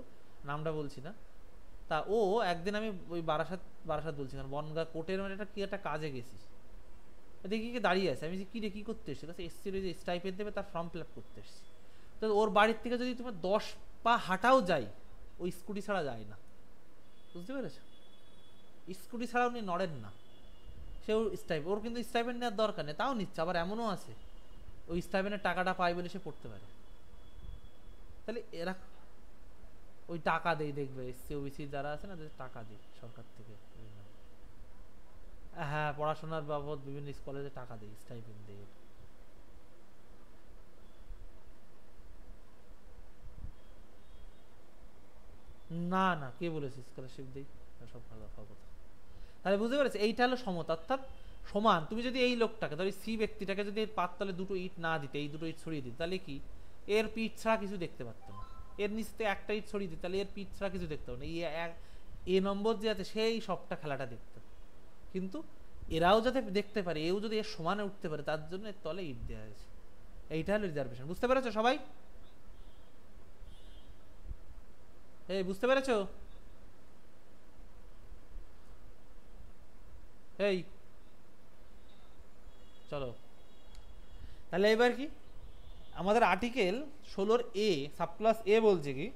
নামটা বলছি না, তা ও একদিন, আমি ওই বারাসাত বারাসাত বলছি কারণ বনগা কোর্টের মানে একটা কি একটা কাজে গেছি, দেখি কি দাঁড়িয়ে আছে, আমি যে কি রে কি করতে এসছি, এসছি যে স্টাইপেন্ড দেবে তার ফর্ম ফিল আপ করতে এসছি। তো ওর বাড়ির থেকে যদি তোমার 10 পা হাঁটাও যায়, ওই স্কুটি ছাড়া যায় না, বুঝতে পেরেছো, স্কুটি ছাড়া উনি নড়েন না, সে ওর ওর কিন্তু স্টাইপেন্ড নেওয়ার দরকার নেই, তাও নিচ্ছে, আবার এমনও আছে ওই স্টাইপেন্ডের টাকাটা পায় বলে সে পড়তে পারে। তাহলে এরা ওই টাকা দেয়, দেখবে এসসি ওবিসি যারা আছে না, টাকা দেয় সরকার থেকে, হ্যাঁ পড়াশোনার বাবদ বিভিন্ন কলেজে টাকা দেয়, স্টাইপেন্ড দেয়। না না, কে বলেছে স্কলারশিপ দেই, সব ভালো কথা। তাহলে বুঝতে পেরেছি এইটা হলো সমতা, অর্থাৎ সমান। তুমি যদি এই লোকটাকে ধরো সি ব্যক্তিটাকে যদি পাততলে দুটো ইট না দিতে, এই দুটো ইট ছড়িয়ে দিতে, তাহলে কি এর পিঠ ছাড়া কিছু দেখতে পারতো না, এর নিচ থেকে একটা ইট ছড়িয়ে দিতে, তাহলে এর পিঠ ছাড়া কিছু দেখতে পারতো না, এ নম্বর যে আছে সেই সবটা খেলাটা দেখতো। কিন্তু এরাও যাতে দেখতে পারে, এও যদি এর সমানে উঠতে পারে, তার জন্য এর তলে ইট দেওয়া হয়েছে। এইটা হলো রিজার্ভেশন, বুঝতে পেরেছো সবাই? এই বুঝতে পেরেছো? এই চলো, তাহলে এবার কি আমাদের আর্টিকেল 16 A সাবক্লাস এ বলছে কি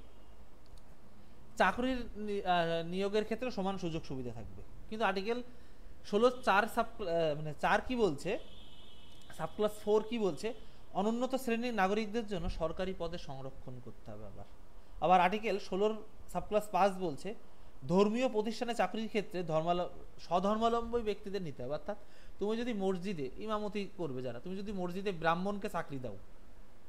চাকরির নিয়োগের ক্ষেত্রে সমান সুযোগ সুবিধা থাকবে, কিন্তু আর্টিকেল 16 4 মানে 4 কি বলছে, সাবক্লাস 4 কি বলছে, অনুন্নত শ্রেণীর নাগরিকদের জন্য সরকারি পদে সংরক্ষণ করতে হবে। আবার আর্টিকেল 16 সাবক্লাস 5 বলছে ধর্মীয় প্রতিষ্ঠানে চাকরির ক্ষেত্রে স্বধর্মাবলম্বী ব্যক্তিদের নিতে হবে, অর্থাৎ তুমি যদি মসজিদে ইমামতি করবে যারা, তুমি যদি মসজিদে ব্রাহ্মণকে চাকরি দাও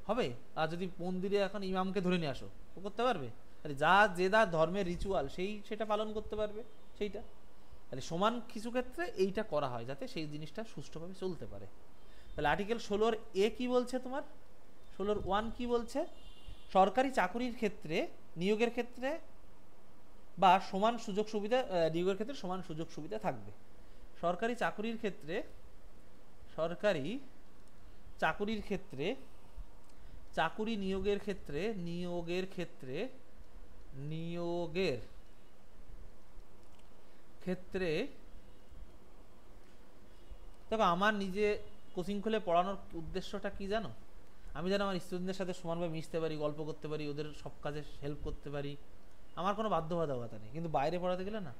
হবে, আর যদি মন্দিরে এখন ইমামকে ধরে নিয়ে আসো, ও করতে পারবে? তাহলে যে ধর্মের রিচুয়াল সেটা পালন করতে পারবে সেইটা। তাহলে সমান কিছু ক্ষেত্রে এইটা করা হয় যাতে সেই জিনিসটা সুষ্ঠুভাবে চলতে পারে। তাহলে আর্টিকেল 16 A কি বলছে, তোমার 16 1 কি বলছে, সরকারি চাকরির ক্ষেত্রে নিয়োগের ক্ষেত্রে বা সমান সুযোগ সুবিধা, নিয়োগের ক্ষেত্রে সমান সুযোগ সুবিধা থাকবে। সরকারি চাকরির ক্ষেত্রে চাকুরি নিয়োগের ক্ষেত্রে দেখো আমার নিজে কোচিং খুলে পড়ানোর উদ্দেশ্যটা কি জানো, আমি যেন আমার স্টুডেন্টদের সাথে সমানভাবে মিশতে পারি, গল্প করতে পারি, ওদের সব কাজে হেল্প করতে পারি, আমার কোনো বাধ্যবাধকতা নেই। কিন্তু বাইরে পড়াতে গেলে না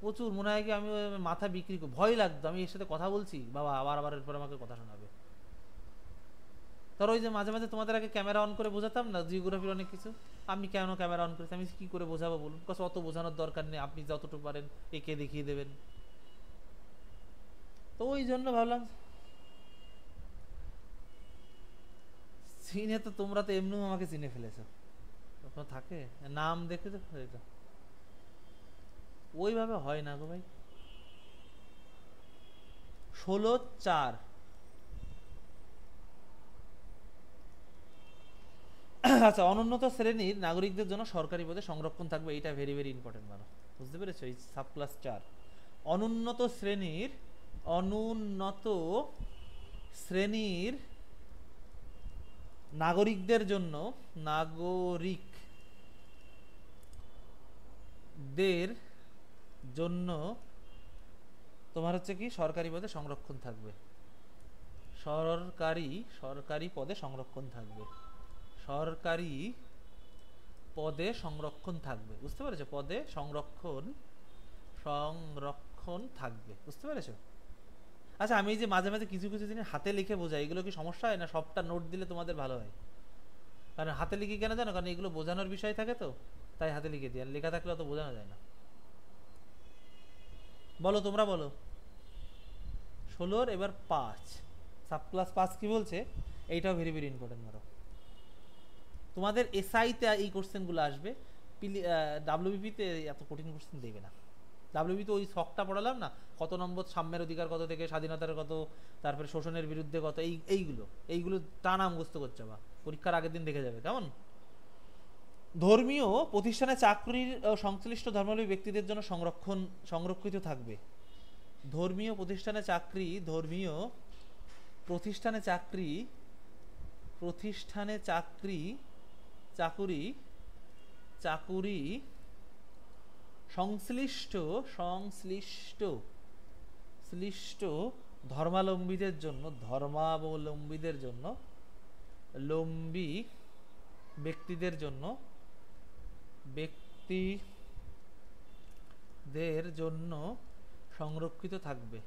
প্রচুর মনে হয় কি আমি মাথা বিক্রি ভয় লাগতো, আমি এর সাথে কথা বলছি, বাবা আবার এরপর আমাকে কথা শোনাবে, ধরো ওই যে মাঝে মাঝে তোমাদের আগে ক্যামেরা অন করে বোঝাতাম না জিওগ্রাফির অনেক কিছু, আমি কেন ক্যামেরা অন করেছি, আমি কি করে বোঝাবো বলুন, কত অত বোঝানোর দরকার নেই, আপনি যতটুকু পারেন একে দেখিয়ে দেবেন। তো ওই জন্য ভাবলাম চিনে তো তোমরা তো এমনিও আমাকে চিনে ফেলেছো, তখন থাকে নাম দেখে তো এটা ওইভাবে হয় না গো ভাই। 16/4। আচ্ছা, অনুন্নত শ্রেণীর নাগরিকদের জন্য সরকারি পদে সংরক্ষণ থাকবে, এটা ভেরি ভেরি ইম্পর্টেন্ট মানো, বুঝতে পেরেছো? এই সাব ক্লাস 4, অনুন্নত শ্রেণীর, অনুন্নত শ্রেণীর নাগরিকদের জন্য, নাগরিকদের জন্য তোমার হচ্ছে কি সরকারি পদে সংরক্ষণ থাকবে, সরকারি সরকারি পদে সংরক্ষণ থাকবে, সরকারি পদে সংরক্ষণ থাকবে, বুঝতে পেরেছো? পদে সংরক্ষণ, সংরক্ষণ থাকবে, বুঝতে পেরেছো? আচ্ছা, আমি এই যে মাঝে মাঝে কিছু কিছু জিনিস হাতে লিখে বোঝাই, এগুলো কি সমস্যা হয় না? সবটা নোট দিলে তোমাদের ভালো হয়। কারণ হাতে লিখে কেন জানো, কারণ এগুলো বোঝানোর বিষয় থাকে তো, তাই হাতে লিখে দিই, আর লেখা থাকলে অত বোঝানো যায় না। বলো, তোমরা বলো। 16 এবার 5, সাব ক্লাস 5 কি বলছে, এইটাও ভেরি ভেরি ইম্পর্টেন্ট মারো। তোমাদের এসআইতে এই কোশ্চেনগুলো আসবে, ডাব্লিউবিপিতে এত কঠিন কোশ্চেন দেবে না। ডাব্লিউবিতে ওই শখটা পড়ালাম না, কত নম্বর সাম্যের অধিকার কত থেকে স্বাধীনতার কত, তারপরে শোষণের বিরুদ্ধে কত, এইগুলো টানা মুখস্থ করছে, বা পরীক্ষার আগের দিন দেখে যাবে কেমন। ধর্মীয় প্রতিষ্ঠানে চাকরির সংশ্লিষ্ট ধর্মাবলম্বী ব্যক্তিদের জন্য সংরক্ষিত থাকবে। ধর্মীয় প্রতিষ্ঠানে চাকরি, ধর্মীয় প্রতিষ্ঠানে চাকরি, প্রতিষ্ঠানে চাকরি, চাকুরি, চাকুরি সংশ্লিষ্ট, সংশ্লিষ্ট শ্লিষ্ট ধর্মাবলম্বীদের জন্য, ধর্মাবলম্বীদের জন্য, লম্বী ব্যক্তিদের জন্য, ব্যক্তিদের জন্য সংরক্ষিত থাকবে।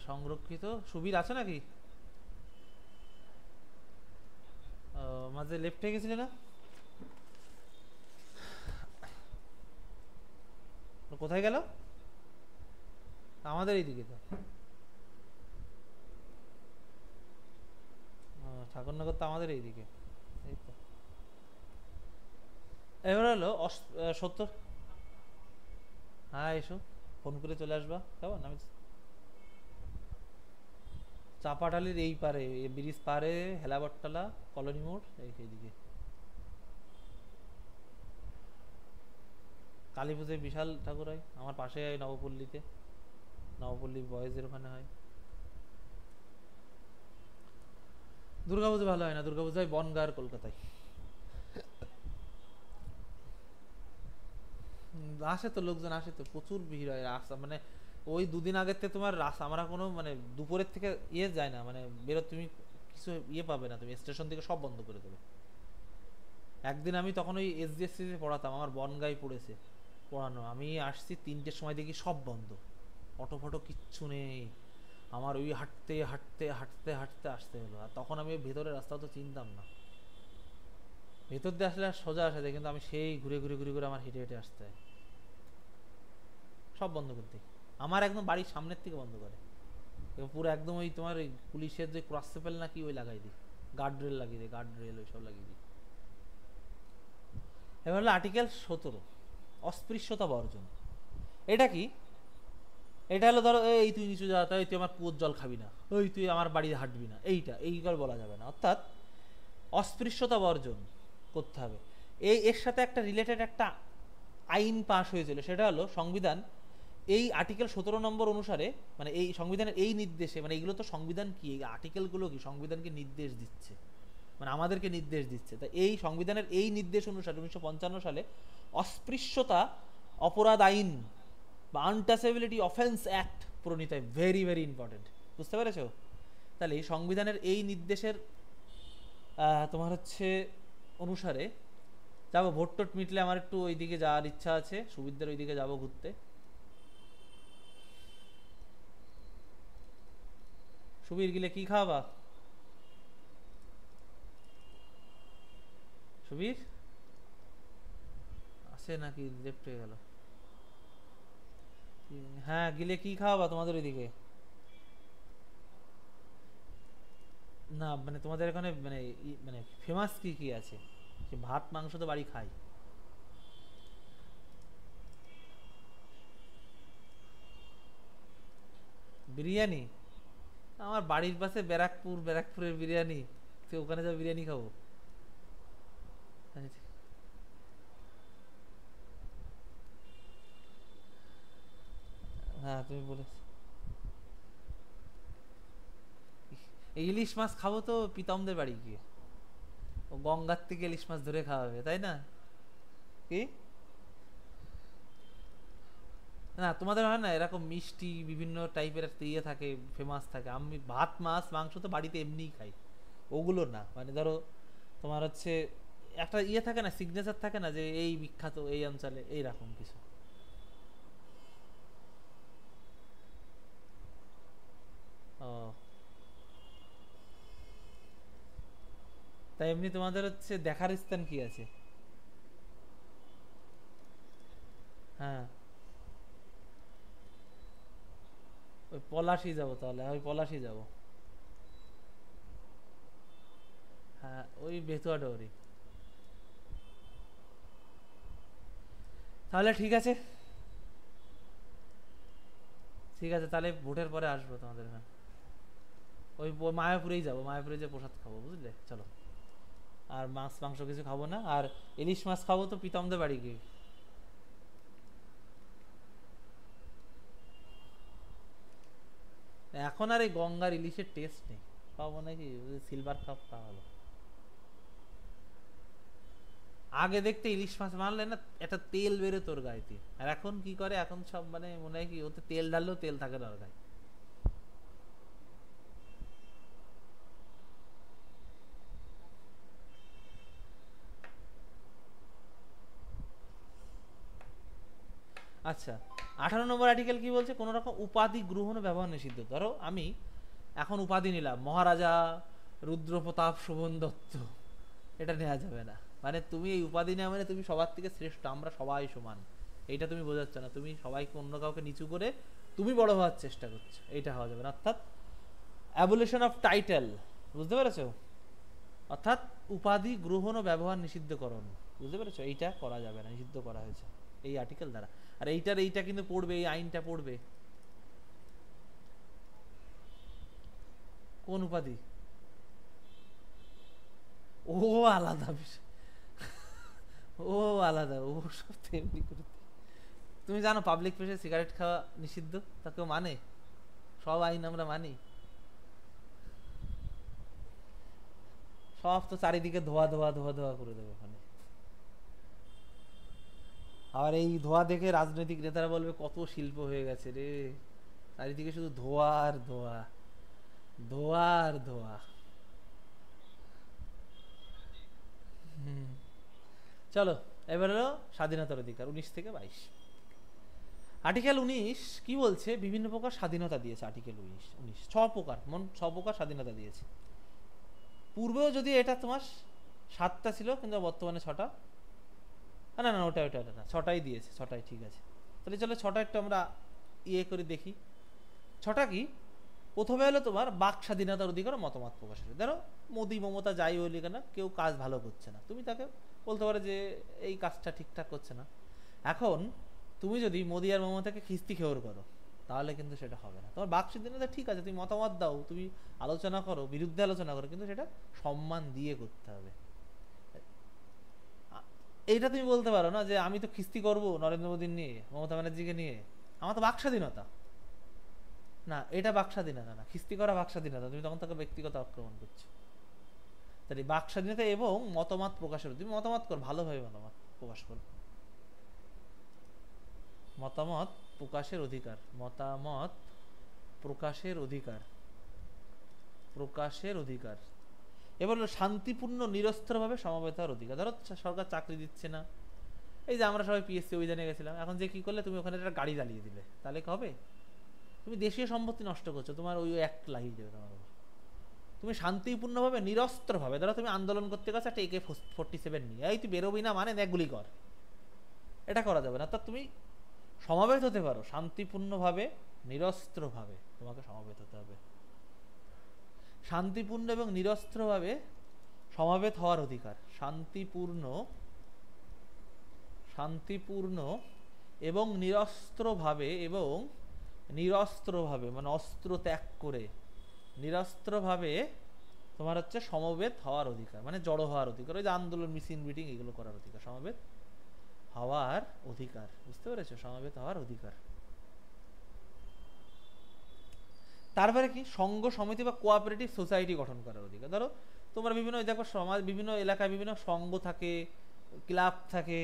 সংরক্ষিত সুবীর আছে নাকি? মাঝে লেফট হয়ে গেছিলে না, কোথায় গেল? আমাদের এইদিকে তো ঠাকুরনগর তো আমাদের এইদিকে, এই তো। এবার হলো 70। হ্যাঁ এসো, ফোন করে চলে আসবা, কেমন? আমি চাপাটালির এই পারে, ব্রিজ পারে, হেলাবটতলা, কলোনি মোড়, এইদিকে। কালী পুজোয় বিশাল ঠাকুর হয় আমার পাশে, হয় নবপল্লীতে, নবপল্লী বয়েজের ওখানে হয়। দুর্গাপুজো ভালো হয় না, দুর্গাপুজো হয় বনগাঁর কলকাতায়। আসে তো লোকজন, আসে তো, প্রচুর ভিড় হয় রাস্তা, মানে ওই দুদিন আগের থেকে তোমার রাস্তা, আমরা কোনো মানে দুপুরের থেকে যায় না, মানে বেরো তুমি কিছু পাবে না, তুমি স্টেশন থেকে সব বন্ধ করে দেবে। একদিন আমি তখন ওই এসডিএসসিতে পড়াতাম, আমার বনগাঁয় পড়েছে পড়ানো, আমি আসছি 3টের সময়, দেখি সব বন্ধ, অটো ফটো কিচ্ছু নেই। আমার ওই হাঁটতে হাঁটতে হাঁটতে হাঁটতে আসতে হলো, আর তখন আমি ভেতরের রাস্তা তো চিনতাম না, ভেতর দিয়ে আসলে আর সোজা আসা যায়, কিন্তু আমি সেই ঘুরে ঘুরে ঘুরে ঘুরে আমার হেঁটে হেঁটে আসতে হয়, সব বন্ধ করতে। আমার একদম বাড়ির সামনের থেকে বন্ধ করে, এবং পুরো একদম ওই তোমার ওই পুলিশের যে ক্রস সেপেল নাকি ওই লাগাই দিই, গার্ড রেল লাগিয়ে দিই, গার্ড রেল ওইসব লাগিয়ে দিই। এবার হলো আর্টিকেল 17, অস্পৃশ্যতা বর্জন। এটা কি? এটা হলো ধরো, এই তুই নিচু যা, তাই তুই আমার কুয়োর জল খাবি না, ওই তুই আমার বাড়ি হাঁটবি না, এই করে বলা যাবে না, অর্থাৎ অস্পৃশ্যতা বর্জন করতে হবে। এর সাথে একটা রিলেটেড একটা আইন পাশ হয়েছিল, সেটা হলো সংবিধান এই আর্টিকেল 17 নম্বর অনুসারে, মানে এই সংবিধানের এই নির্দেশে, মানে এইগুলো তো সংবিধান কি, এই আর্টিকেলগুলো কি সংবিধানকে নির্দেশ দিচ্ছে, মানে আমাদেরকে নির্দেশ দিচ্ছে। তাই এই সংবিধানের এই নির্দেশ অনুসারে 1955 সালে অস্পৃশ্যতা অপরাধ আইন বা আনটাচেবিলিটি অফেন্স অ্যাক্ট প্রণীত হয়, ভেরি ভেরি ইম্পর্টেন্ট, বুঝতে পেরেছো? তাহলে এই সংবিধানের এই নির্দেশের তোমার হচ্ছে অনুসারে যাবো, ভোট টোট মিটলে আমার একটু ওইদিকে যাওয়ার ইচ্ছা আছে, সুবিধার ওইদিকে যাবো ঘুরতে। সুবীর গেলে কি খাওয়াবা? সুবীর আসে নাকি লেফট হয়ে গেল? হ্যাঁ, গিলে কি খাওয়াবা তোমাদের ওইদিকে? না মানে তোমাদের এখানে মানে মানে ফেমাস কি কি আছে? সে ভাত মাংস তো বাড়ি খাই। বিরিয়ানি? আমার বাড়ির পাশে ব্যারাকপুর, ব্যারাকপুরের বিরিয়ানি, তো ওখানে যাবো বিরিয়ানি খাবো? হ্যাঁ তুমি বলে, এই ইলিশ মাছ খাবো তো প্রীতমদের বাড়ি গিয়ে, ও গঙ্গার থেকে ইলিশ মাছ ধরে খাওয়াবে, তাই না? কি? না তোমাদের হয় না এরকম মিষ্টি বিভিন্ন টাইপের একটা ইয়ে থাকে, ফেমাস থাকে? আমি ভাত মাছ মাংস তো বাড়িতে এমনিই খাই, ওগুলো না। মানে ধরো তোমার হচ্ছে একটা ইয়ে থাকে না, সিগনেচার থাকে না, যে এই বিখ্যাত এই অঞ্চলে এইরকম কিছু। ও, তাই এমনি তোমাদের হচ্ছে দেখার স্থান কি আছে? হ্যাঁ, ওই পলাশি যাবো তাহলে, ওই পলাশি যাবো। হ্যাঁ ওই বেতুয়া ডোরি। তাহলে ঠিক আছে, ঠিক আছে তাহলে ভোটের পরে আসবো তোমাদের এখানে। ওই মায়াপুরেই যাবো, মায়াপুরে যে প্রসাদ খাবো, বুঝলে? চলো। আর মাছ মাংস কিছু খাবো না, আর ইলিশ মাছ খাবো তো প্রীতমদের বাড়ি গিয়ে। এখন আর এই গঙ্গার ইলিশের টেস্ট নেই, খাবো নাকি সিলভার কাপ খাওয়া হলো। আগে দেখতে ইলিশ মাছ মারলে না একটা তেল বেরো তোর গায়েতে, আর এখন কি করে, এখন সব মানে মনে হয় কি ওতে তেল ঢাললেও তেল থাকে না ওর গায়ে। আচ্ছা, 18 নম্বর আর্টিকেল কি বলছে? কোন রকম উপাধি গ্রহণ ও ব্যবহার নিষিদ্ধ। ধরো আমি এখন উপাধি নিলাম মহারাজা রুদ্রপ্রতাপ শোভন দত্ত, এটা নেওয়া যাবে না। মানে তুমি এই উপাধি নেওয়া মানে তুমি সবার থেকে শ্রেষ্ঠ, আমরা সবাই সমান, এইটা তুমি বোঝাচ্ছ না, তুমি সবাইকে অন্য কাউকে নিচু করে তুমি বড় হওয়ার চেষ্টা করছো, এইটা হওয়া যাবে না। অর্থাৎ অ্যাবলিশন অফ টাইটেল, বুঝতে পেরেছো? অর্থাৎ উপাধি গ্রহণ ও ব্যবহার নিষিদ্ধকরণ, বুঝতে পেরেছো? এইটা করা যাবে না, নিষিদ্ধ করা হয়েছে এই আর্টিকেল দ্বারা। আর এইটা কিন্তু পড়বে, এই আইনটা পড়বে। কোন উপাধি? ও আলাদা বিষয়, ও আলাদা, ও সব তেমনি করে। তুমি জানো পাবলিক প্লেসে সিগারেট খাওয়া নিষিদ্ধ, তা কেউ মানে? সব আইন আমরা মানি। সব তো চারিদিকে ধোয়া ধোয়া ধোয়া ধোয়া করে দেবে ওখানে। আর এই ধোয়া দেখে রাজনৈতিক নেতারা বলবে কত শিল্প হয়ে গেছে রে, চারিদিকে শুধু ধোয়া আর ধোয়া, ধোয়া আর ধোয়া। হুম। চলো, এবার হলো স্বাধীনতার অধিকার 19 থেকে 22। আর্টিকেল 19 কি বলছে? বিভিন্ন প্রকার স্বাধীনতা দিয়েছে আর্টিকেল 19। 6 প্রকার, 6 প্রকার স্বাধীনতা দিয়েছে। পূর্বেও যদি এটা তোমার 7টা ছিল, কিন্তু বর্তমানে 6টা। না না ওটা ওটা ওটা না, 6টাই দিয়েছে, 6টাই ঠিক আছে। তাহলে চলো 6টা একটু আমরা ইয়ে করে দেখি। 6টা কি? প্রথমে হলো তোমার বাক স্বাধীনতার অধিকার ও মতামত প্রকাশের। ধরো মোদি মমতা যাই বলি কেন, কেউ কাজ ভালো করছে না, তুমি তাকে বলতে পারো যে এই কাজটা ঠিকঠাক করছে না। এখন তুমি যদি মোদি আর মমতাকে খিস্তি খেওর করো, তাহলে কিন্তু সেটা হবে না। তোমার বাক স্বাধীনতা ঠিক আছে, তুমি মতামত দাও, তুমি আলোচনা করো, বিরুদ্ধে আলোচনা করো, কিন্তু সেটা সম্মান দিয়ে করতে হবে। এইটা তুমি বলতে পারো না যে আমি তো খিস্তি করব নরেন্দ্র মোদীর নিয়ে, মমতা ব্যানার্জিকে নিয়ে, আমার তো বাক স্বাধীনতা। না, এটা বাক স্বাধীনতা না, খিস্তি করা বাক স্বাধীনতা, তুমি তখন তাকে ব্যক্তিগত আক্রমণ করছো। তাহলে বাক স্বাধীনতা এবং মতামত প্রকাশের, তুমি মতামত কর, ভালোভাবে মতামত প্রকাশ করো। মতামত প্রকাশের অধিকার, মতামত প্রকাশের অধিকার, প্রকাশের অধিকার। এবার হলো শান্তিপূর্ণ নিরস্ত্রভাবে সমবেত হওয়ার অধিকার। ধরো সরকার চাকরি দিচ্ছে না, এই যে আমরা সবাই পিএসসি অভিযানে গেছিলাম, এখন যে কি করলে, তুমি ওখানে একটা গাড়ি জ্বালিয়ে দিলে, তাহলে কি হবে? তুমি দেশীয় সম্পত্তি নষ্ট করছো, তোমার ওই 1 লাগিয়ে দেবে তোমার উপর। তুমি শান্তিপূর্ণভাবে নিরস্ত্রভাবে, ধরো তুমি আন্দোলন করতে গেছো একটা AK-47 নিয়ে, এই তুই বেরোবি না মানে দেখ গুলি কর, এটা করা যাবে না। অর্থাৎ তুমি সমাবেত হতে পারো শান্তিপূর্ণভাবে, নিরস্ত্রভাবে তোমাকে সমাবেত হতে হবে। শান্তিপূর্ণ এবং নিরস্ত্রভাবে সমাবেত হওয়ার অধিকার, শান্তিপূর্ণ এবং নিরস্ত্রভাবে মানে অস্ত্র ত্যাগ করে নিরস্ত্রভাবে তোমার হচ্ছে সমবেত হওয়ার অধিকার, মানে জড়ো হওয়ার অধিকার, ওই যে আন্দোলন মিছিল মিটিং এগুলো করার অধিকার, সমাবেত হওয়ার অধিকার, বুঝতে পেরেছো? সমাবেত হওয়ার অধিকার। তারপরে কি সংঘ সমিতি বা কোঅপারেটিভ সোসাইটি গঠন করার অধিকার। ধরো তোমরা বিভিন্ন দেখো সমাজ, বিভিন্ন এলাকায় বিভিন্ন সংঘ থাকে, ক্লাব থাকে,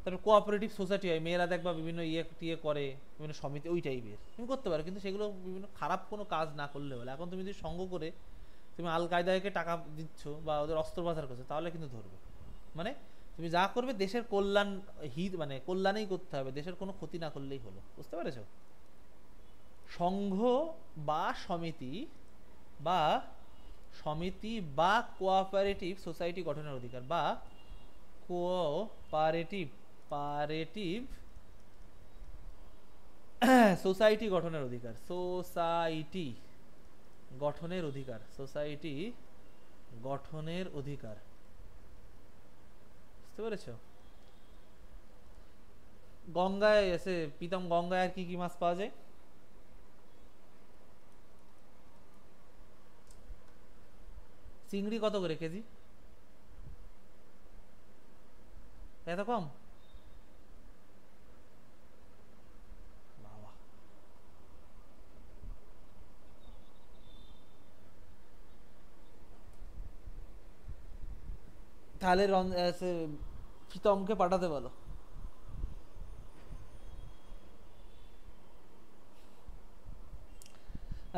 তারপর কোঅপারেটিভ সোসাইটি হয়, মেয়েরা দেখবা বিভিন্ন টিয়ে করে, বিভিন্ন সমিতি ওই টাইপের তুমি করতে পারো, কিন্তু সেগুলো বিভিন্ন খারাপ কোনো কাজ না করলে হলে। এখন তুমি যদি সঙ্গ করে তুমি আল কায়দাকে টাকা দিচ্ছ বা ওদের অস্ত্র বাজার করছো, তাহলে কিন্তু ধরবে। মানে তুমি যা করবে দেশের কল্যাণ মানে কল্যাণেই করতে হবে, দেশের কোনো ক্ষতি না করলেই হলো, বুঝতে পেরেছো? সংঘ বা সমিতি বা কোঅপারেটিভ সোসাইটি গঠনের অধিকার, বা কোঅপারেটিভ সোসাইটি গঠনের অধিকার, সোসাইটি গঠনের অধিকার, বুঝতে পেরেছ? গঙ্গায় এসে প্রীতম, গঙ্গায় আর কি কি মাছ পাওয়া যায়? চিংড়ি কত করে কেজি? এত কম? বাবা, তাহলে প্রীতমকে পাঠাতে বলো।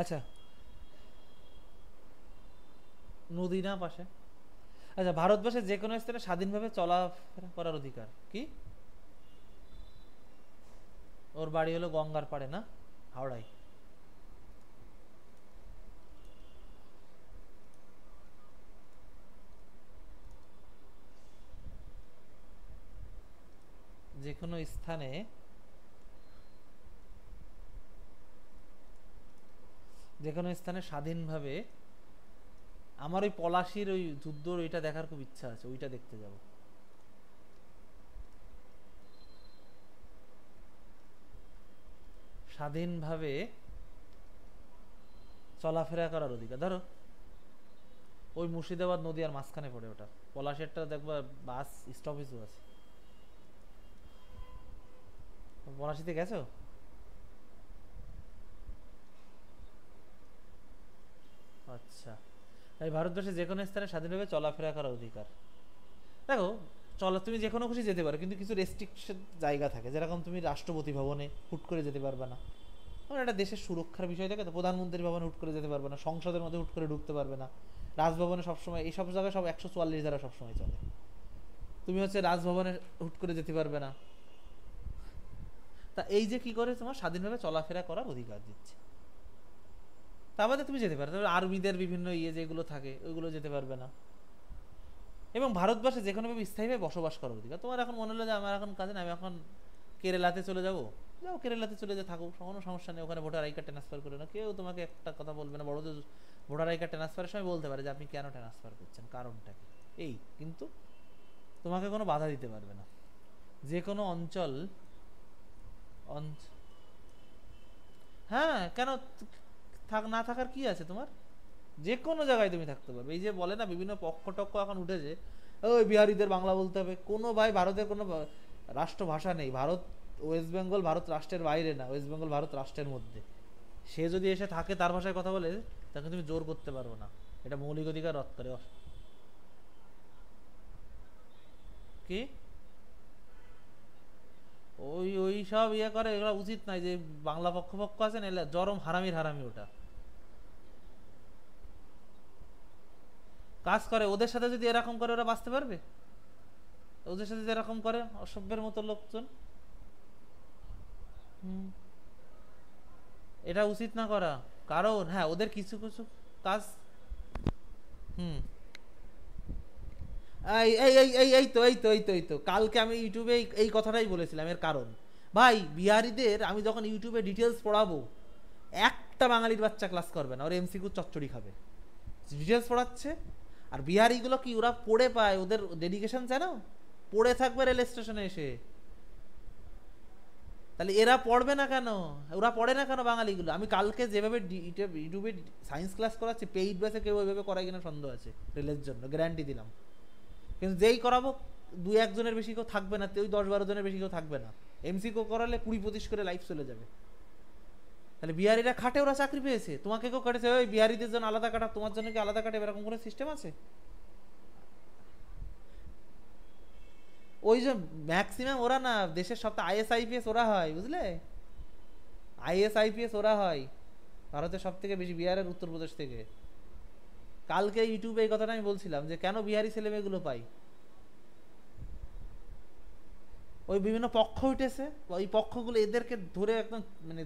আচ্ছা, নদী না পাশে? আচ্ছা, ভারতবর্ষের যে কোনো স্থানে স্বাধীনভাবে চলাফেরা করার অধিকার কি? ওর বাড়ি হলো গঙ্গার পাড়ে না, হাওড়ায়। যে কোনো স্থানে স্বাধীনভাবে, আমার ওই পলাশির ওই যুদ্ধর ওইটা দেখার খুব ইচ্ছা আছে, ওইটা দেখতে যাব। স্বাধীনভাবে চলাফেরা করার অধিকার, ধরো ওই মুর্শিদাবাদ নদী আর মাঝখানে পড়ে ওটা, পলাশিরটা দেখবা বাস স্টপেজও আছে। পলাশিতে গেছো? আচ্ছা, এই ভারতবর্ষে যে কোনো স্থানে স্বাধীনভাবে চলাফেরা করার অধিকার। দেখো, তুমি যে কোনো খুশি যেতে পারো, কিন্তু কিছু রেস্ট্রিকশন জায়গা থাকে, যেরকম তুমি রাষ্ট্রপতি ভবনে হুট করে যেতে পারবে না, কারণ একটা দেশের সুরক্ষার বিষয় থাকে, তো প্রধানমন্ত্রী ভবনে হুট করে যেতে পারবে না, সংসদের মধ্যে হুট করে ঢুকতে পারবে না, রাজভবনে সবসময়, এইসব জায়গায় সব 144 দ্বারা সবসময় চলে, তুমি হচ্ছে রাজভবনে হুট করে যেতে পারবে না। তা এই যে কি করে তোমার স্বাধীনভাবে চলাফেরা করার অধিকার দিচ্ছে, তা বাদে তুমি যেতে পারো, তবে আর্মিদের বিভিন্ন যেগুলো থাকে ওইগুলো যেতে পারবে না। এবং ভারতবর্ষে যে কোনোভাবে স্থায়ীভাবে বসবাস করার অধিকার। তোমার এখন মনে হলো যে আমার এখন কাজে না, আমি এখন কেরালাতে চলে যাবো, যাও কেরালাতে চলে যা, থাকো, কোনো সমস্যা নেই, ওখানে ভোটার আই কার্ড ট্রান্সফার করে না, কেউ তোমাকে একটা কথা বলবে না। বড় যে ভোটার আই কার্ড ট্রান্সফারের সময় বলতে পারে যে আপনি কেন ট্রান্সফার করছেন, কারণটা কি, এই, কিন্তু তোমাকে কোনো বাধা দিতে পারবে না। যে কোনো অঞ্চল, হ্যাঁ, কেন না থাকার কি আছে তোমার? যে কোনো জায়গায় তুমি থাকতে পারবে। এই যে বলে না বিভিন্ন পক্ষ টক্ষ এখন উঠেছে, ওই বিহারিদের বাংলা বলতে হবে, কোনো ভাই ভারতের কোনো রাষ্ট্রভাষা নেই, ভারত ওয়েস্ট বেঙ্গল ভারত রাষ্ট্রের বাইরে না, ওয়েস্ট বেঙ্গল ভারত রাষ্ট্রের মধ্যে। সে যদি এসে থাকে তার ভাষায় কথা বলে, তাকে তুমি জোর করতে পারবে না, এটা মৌলিক অধিকার রদ করে। কি ওই ওই সব করে, এগুলো উচিত নাই। যে বাংলা পক্ষ আছেন, এলা জরম হারামির হারামি, ওটা কাজ করে। ওদের সাথে যদি এরকম করে, ওরা বাঁচতে পারবে? ওদের সাথে যদি এরকম করে অসভ্যের মতো লোকজন, এটা উচিত না করা। কারণ হ্যাঁ, ওদের কিছু কিছু কাজ। হুম। এই তো কালকে আমি ইউটিউবে এই কথাটাই বলেছিলাম এর কারণ। ভাই বিহারিদের আমি যখন ইউটিউবে ডিটেলস পড়াবো, একটা বাঙালির বাচ্চা ক্লাস করবে না, ওর এমসিকিউ চচ্চড়ি খাবে। ডিটেলস পড়াচ্ছে। আর বিহারিগুলো কি ওরা পড়ে পায়, ওদের ডেডিকেশন জানো, পড়ে থাকবে রেল স্টেশনে এসে। তাহলে এরা পড়বে না কেন, ওরা পড়ে না কেন বাঙালিগুলো? আমি কালকে যেভাবে ইউটিউবে সায়েন্স ক্লাস করাচ্ছি, পেইড বেসে কেউ ওইভাবে করায় কিনা সন্দেহ আছে রেলের জন্য, গ্যারান্টি দিলাম। কিন্তু যেই করাবো, দুই একজনের বেশি কেউ থাকবে না, ওই 10-12 জনের বেশি কেউ থাকবে না। এমসিকিউ করালে 20-25 করে লাইফ চলে যাবে। তাহলে বিহারিরা খাটে, ওরা চাকরি পেয়েছে, তোমাকে কেউ কাটেছে ওই বিহারিদের জন্য আলাদা কাটা, তোমার জন্য কি আলাদা কাটে, এরকম কোনো সিস্টেম আছে? ওই যে ম্যাক্সিমাম ওরা না দেশের সব আইএস আইপিএস ওরা হয়, বুঝলে? আইএস আইপিএস ওরা হয় ভারতের সব থেকে বেশি, বিহারের উত্তরপ্রদেশ থেকে। কালকে ইউটিউবে এই কথাটা আমি বলছিলাম যে কেন বিহারি ছেলে মেয়েগুলো পাই। ওই বিভিন্ন পক্ষ উঠেছে, ওই পক্ষগুলো এদেরকে ধরে একদম মানে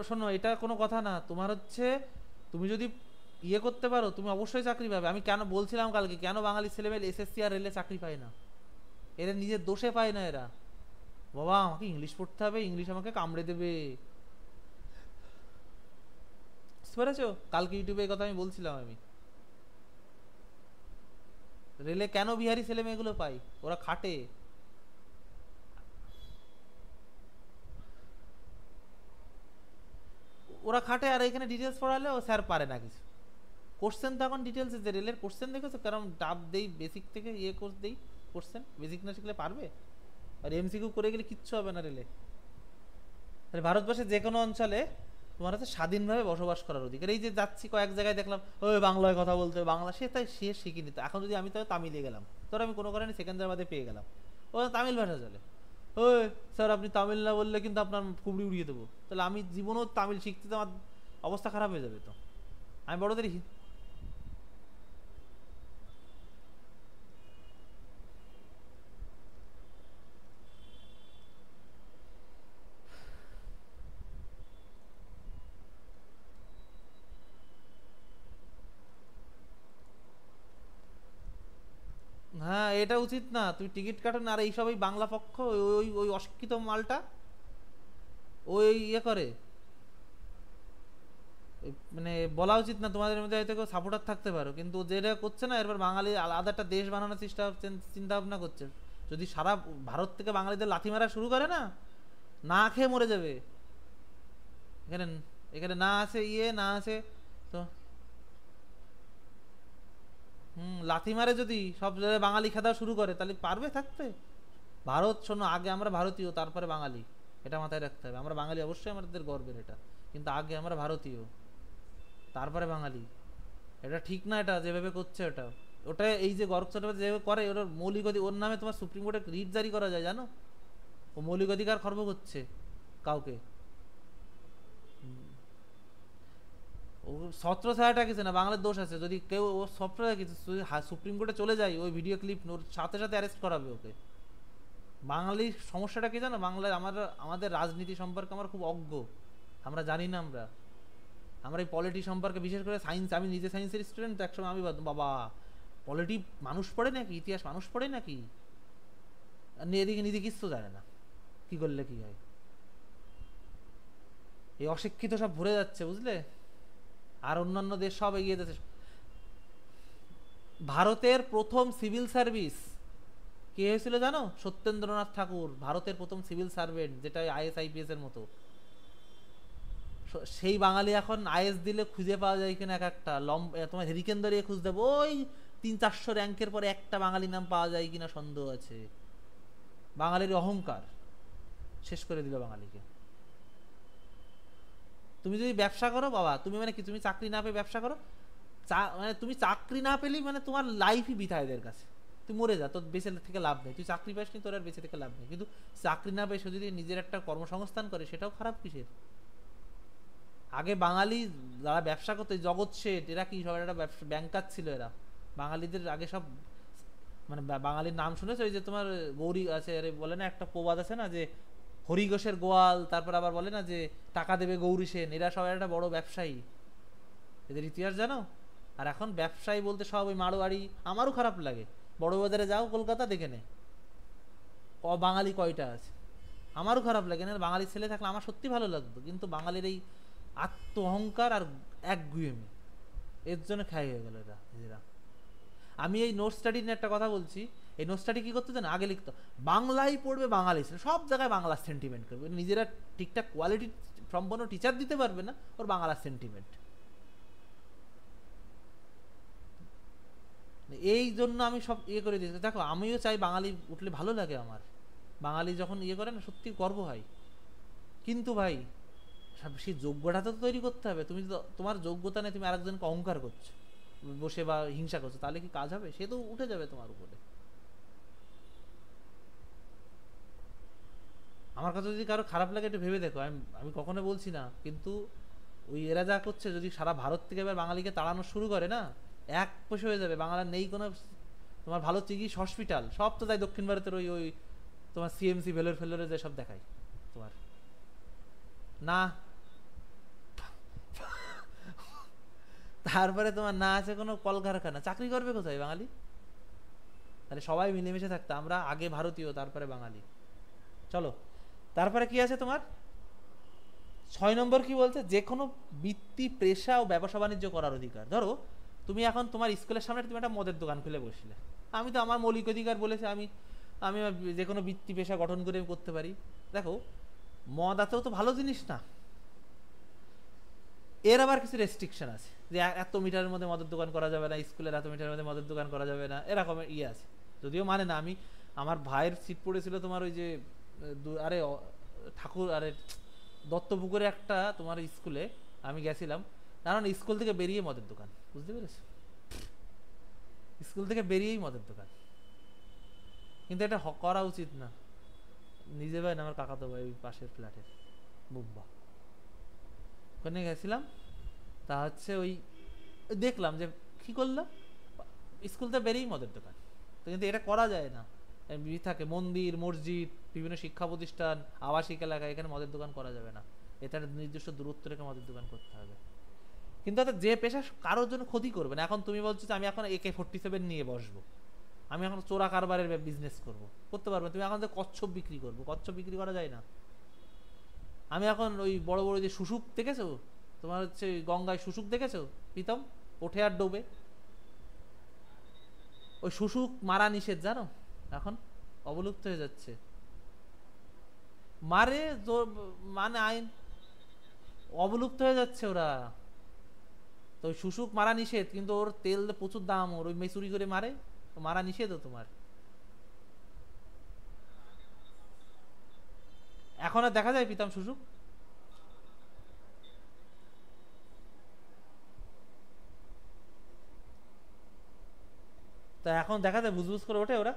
শোনো, এটা কোনো কথা না তোমার হচ্ছে। তুমি যদি ইয়ে করতে পারো, তুমি অবশ্যই চাকরি পাবে। আমি কেন বলছিলাম কালকে, কেন বাঙালি ছেলেমেয়ে এসএসসি আর রেলে চাকরি পায় না, এরা নিজের দোষে পায় না। এরা বাবা আমাকে ইংলিশ পড়তে হবে, ইংলিশ আমাকে কামড়ে দেবে, বুঝতে পেরেছো? কালকে ইউটিউবে এই কথা আমি বলছিলাম। আমি রেলে কেন বিহারি ছেলে মেয়েগুলো পাই, ওরা খাটে। ওরা খাটে, আর এখানে ডিটেলস পড়ালে ও স্যার পারে না কিছু। কোশ্চেন তো এখন ডিটেলস, যে রেলের কোশ্চেন দেখেছো কারণ ডাব দেই বেসিক থেকে, ইয়ে কোর্স দেই, কোশ্চেন বেসিক না শিখলে পারবে? আর এমসিকিউ করে গেলে কিচ্ছু হবে না রেলে। তাহলে ভারতবর্ষের যে কোনো অঞ্চলে তোমার হচ্ছে স্বাধীনভাবে বসবাস করার অধিকার। এই যে যাচ্ছি কয়েক জায়গায় দেখলাম ওই বাংলায় কথা বলতে, বাংলা সে তাই সে শিখিনি। তো এখন যদি আমি তো তামিলে গেলাম, ধর আমি কোনো কারণে সেকেন্দ্রাবাদে পেয়ে গেলাম, ও তামিল ভাষা চলে, ওই স্যার আপনি তামিল না বললে কিন্তু আপনার কুবড়ি উড়িয়ে দেবো। তাহলে আমি জীবনেও তামিল শিখতে তো আমার অবস্থা খারাপ হয়ে যাবে। তো আমি বড়দের হ্যাঁ, এটা উচিত না। তুই টিকিট কাটো না, আর এইসব ওই বাংলা পক্ষ ওই ওই ওই অশিক্ষিত মালটা ওই ইয়ে করে, মানে বলা উচিত না তোমাদের মধ্যে হয়তো কেউ সাপোর্টার থাকতে পারো, কিন্তু যেটা করছে না, এরপর বাঙালি আলাদা একটা দেশ বানানোর চিন্তা ভাবনা করছে। যদি সারা ভারত থেকে বাঙালিদের লাথি মারা শুরু করে না, না খেয়ে মরে যাবে। এখানে এখানে না আছে ইয়ে, না আছে তো। লাথি মারে যদি সব জায়গায় বাঙালি খেদাও শুরু করে, তাহলে পারবে থাকতে? ভারত শোনো, আগে আমরা ভারতীয়, তারপরে বাঙালি, এটা মাথায় রাখতে হবে। আমরা বাঙালি অবশ্যই, আমাদের গর্বের এটা, কিন্তু আগে আমরা ভারতীয়, তারপরে বাঙালি। এটা ঠিক না, এটা যেভাবে করছে ওটা। ওটা এই যে গর্ব চট্টোপাধ্যায় যেভাবে করে, ওটার মৌলিক অধিকার, ওর নামে তোমার সুপ্রিম কোর্টে রিট জারি করা যায় জানো? ও মৌলিক অধিকার খর্ব করছে কাউকে। ও ছত্র ছায়াটা কিছু না, বাংলার দোষ আছে। যদি কেউ ও সফটওয়্যার কিছু সুপ্রিম কোর্টে চলে যায়, ওই ভিডিও ক্লিপ ওর সাথে সাথে অ্যারেস্ট করাবে ওকে। বাঙালির সমস্যাটা কি জানো, বাংলায় আমাদের রাজনীতি সম্পর্কে আমরা খুব অজ্ঞ, আমরা জানি না। আমরা এই পলিটি সম্পর্কে, বিশেষ করে সায়েন্স, আমি নিজে সায়েন্সের স্টুডেন্ট, তো একসময় আমি ভাবতাম, বাবা পলিটি মানুষ পড়ে নাকি, ইতিহাস মানুষ পড়ে নাকি, আর এদিকে নিজে কিচ্ছু জানে না, কি করলে কি হয়। এই অশিক্ষিত সব ভরে যাচ্ছে, বুঝলে? আর অন্যান্য দেশ সব এগিয়ে যাচ্ছে। ভারতের প্রথম সিভিল সার্ভিস কে হয়েছিল জানো? সত্যেন্দ্রনাথ ঠাকুর, ভারতের প্রথম সিভিল সার্ভেন্ট, যেটা আইএস আইপিএস এর মতো। সেই বাঙালি এখন আইএস দিলে খুঁজে পাওয়া যায় কিনা, এক একটা তোমার হেরিকেন দাঁড়িয়ে খুঁজতে হবে, ওই 300-400 র্যাঙ্কের পরে একটা বাঙালি নাম পাওয়া যায় কিনা সন্দেহ আছে। বাঙালির অহংকার শেষ করে দিল বাঙালিকে। তুমি যদি ব্যবসা করো বাবা, তুমি মানে কি, তুমি চাকরি না পেয়ে ব্যবসা করো, মানে তুমি চাকরি না পেলেই মানে তোমার লাইফই বৃথা এদের কাছে। তুই মরে যা, তোর বেঁচে থেকে লাভ নেই। তুই চাকরি পাসনি, তোর আর বেঁচে থেকে লাভ নেই। কিন্তু চাকরি না পেয়ে সে যদি নিজের একটা কর্মসংস্থান করে, সেটাও খারাপ কিসের? আগে বাঙালি যারা ব্যবসা করতো, জগৎ শেঠ, এরা কি সব একটা ব্যাংকার ছিল এরা। বাঙালিদের আগে সব মানে বাঙালির নাম শুনেছো? ওই যে তোমার গৌরী আছে, বলে না একটা প্রবাদ আছে না, যে হরিঘোষের গোয়াল, তারপর আবার বলে না যে টাকা দেবে গৌরী সেন, এরা সবাই একটা বড় ব্যবসায়ী, এদের ইতিহাস জানো? আর এখন ব্যবসায়ী বলতে সব ওই মারোয়াড়ি। আমারও খারাপ লাগে, বড় বাজারে যাও কলকাতা, দেখে নে বাঙালি কয়টা আছে। আমারও খারাপ লাগে না, বাঙালি ছেলে থাকলে আমার সত্যি ভালো লাগতো, কিন্তু বাঙালির এই আত্ম অহংকার আর একগুয়েমি, এর জন্য খাই হয়ে গেল এরা নিজেরা। আমি এই নোট স্টাডি নিয়ে একটা কথা বলছি। এই নোট স্টাডি কি করতে জানো? আগে লিখতো বাংলায় পড়বে, বাঙালি ছেলে সব জায়গায় বাংলা সেন্টিমেন্ট করবে, নিজেরা ঠিকঠাক কোয়ালিটি সম্পন্ন টিচার দিতে পারবে না, ওর বাংলা সেন্টিমেন্ট। এই জন্য আমি সব ইয়ে করে দিয়েছি। দেখো আমিও চাই বাঙালি উঠলে ভালো লাগে আমার, বাঙালি যখন ইয়ে করে না সত্যি গর্ব হয়। কিন্তু ভাই সেই যোগ্যটা তো তৈরি করতে হবে। তুমি তো তোমার যোগ্যতা নেই, তুমি আরেকজনকে অহংকার করছো বসে বা হিংসা করছো, তাহলে কি কাজ হবে? সে তো উঠে যাবে তোমার উপরে। আমার কথা যদি কারো খারাপ লাগে একটু ভেবে দেখো, আমি আমি কখনো বলছি না, কিন্তু ওই এরা যা করছে, যদি সারা ভারত থেকে এবার বাঙালিকে তাড়ানো শুরু করে না, এক পয়সা হয়ে যাবে বাংলার নেই কোনো। তোমার ভালো চিকিৎসা হসপিটাল সব তো তাই দক্ষিণ ভারতের ওই ওই তোমার সিএমসি ভেলোর ফেলোরে যে সব দেখায় তোমার না। তারপরে তোমার না আছে কোনো কলকারখানা, চাকরি করবে কোথায় বাঙালি? তাহলে সবাই মিলেমিশে থাকতো, আমরা আগে ভারতীয় তারপরে বাঙালি। চলো, তারপরে কি আছে তোমার 6 নম্বর কি বলছে? যে কোনো বৃত্তি, পেশা ও ব্যবসা বাণিজ্য করার অধিকার। ধরো তুমি এখন তোমার স্কুলের সামনে তুমি একটা মদের দোকান খুলে বসলে, আমি তো আমার মৌলিক অধিকার বলেছে, আমি আমি যে কোনো বৃত্তি পেশা গঠন করে করতে পারি। দেখো মদ আতেও তো ভালো জিনিস না, এর আবার কিছু রেস্ট্রিকশন আছে, যে এত মিটারের মধ্যে মদের দোকান করা যাবে না, স্কুলের এত মিটারের মধ্যে মদের দোকান করা যাবে না, এরকম ইয়ে আছে। যদিও মানে না, আমি আমার ভাইয়ের সিট পড়েছিল তোমার ওই যে আরে ঠাকুর, আরে দত্তপুকুরে একটা তোমার স্কুলে আমি গেছিলাম, কারণ স্কুল থেকে বেরিয়ে মদের দোকান, বুঝতে পেরেছো? স্কুল থেকে বেরিয়েই মদের দোকান, কিন্তু এটা করা উচিত না। নিজে ভাই না, আমার কাকাতো ভাই ওই পাশের ফ্ল্যাটের বুম্বা, ওখানে গেছিলাম। তা হচ্ছে ওই দেখলাম যে কি করলাম, স্কুল থেকে বেরিয়েই মদের দোকান। তো কিন্তু এটা করা যায় না, থাকে মন্দির মসজিদ বিভিন্ন শিক্ষা প্রতিষ্ঠান আবাসিক এলাকা, এখানে মদের দোকান করা যাবে না, এটা নির্দিষ্ট দূরত্ব রেখে মদের দোকান করতে হবে। কিন্তু যে পেশা কারোর জন্য ক্ষতি করবে না। এখন তুমি বলছো যে আমি এখন AK-47 নিয়ে বসবো, আমি এখন চোরা কারবারের বিজনেস করবো, করতে পারবে? তুমি এখন যে কচ্ছপ বিক্রি করবো, কচ্ছপ বিক্রি করা যায় না। আমি এখন ওই বড় বড় যে শুশুক দেখেছো, তোমার হচ্ছে গঙ্গায় শুশুক দেখেছো প্রীতম, ওঠে আর ডোবে, ওই শুশুক মারা নিষেধ জানো, এখন অবলুপ্ত হয়ে যাচ্ছে। মারে মানে আইন অবলুপ্ত হয়ে যাচ্ছে ওরা। তো ওই শুশুক মারা নিষেধ, কিন্তু ওর তেল প্রচুর দাম, ওর ওই মেচুরি করে মারে, মারা নিষেধ তোমার। এখন আর দেখা যায় প্রীতম শুশুক? তা এখন দেখা যায় বুঝবুঝ করে ওঠে ওরা।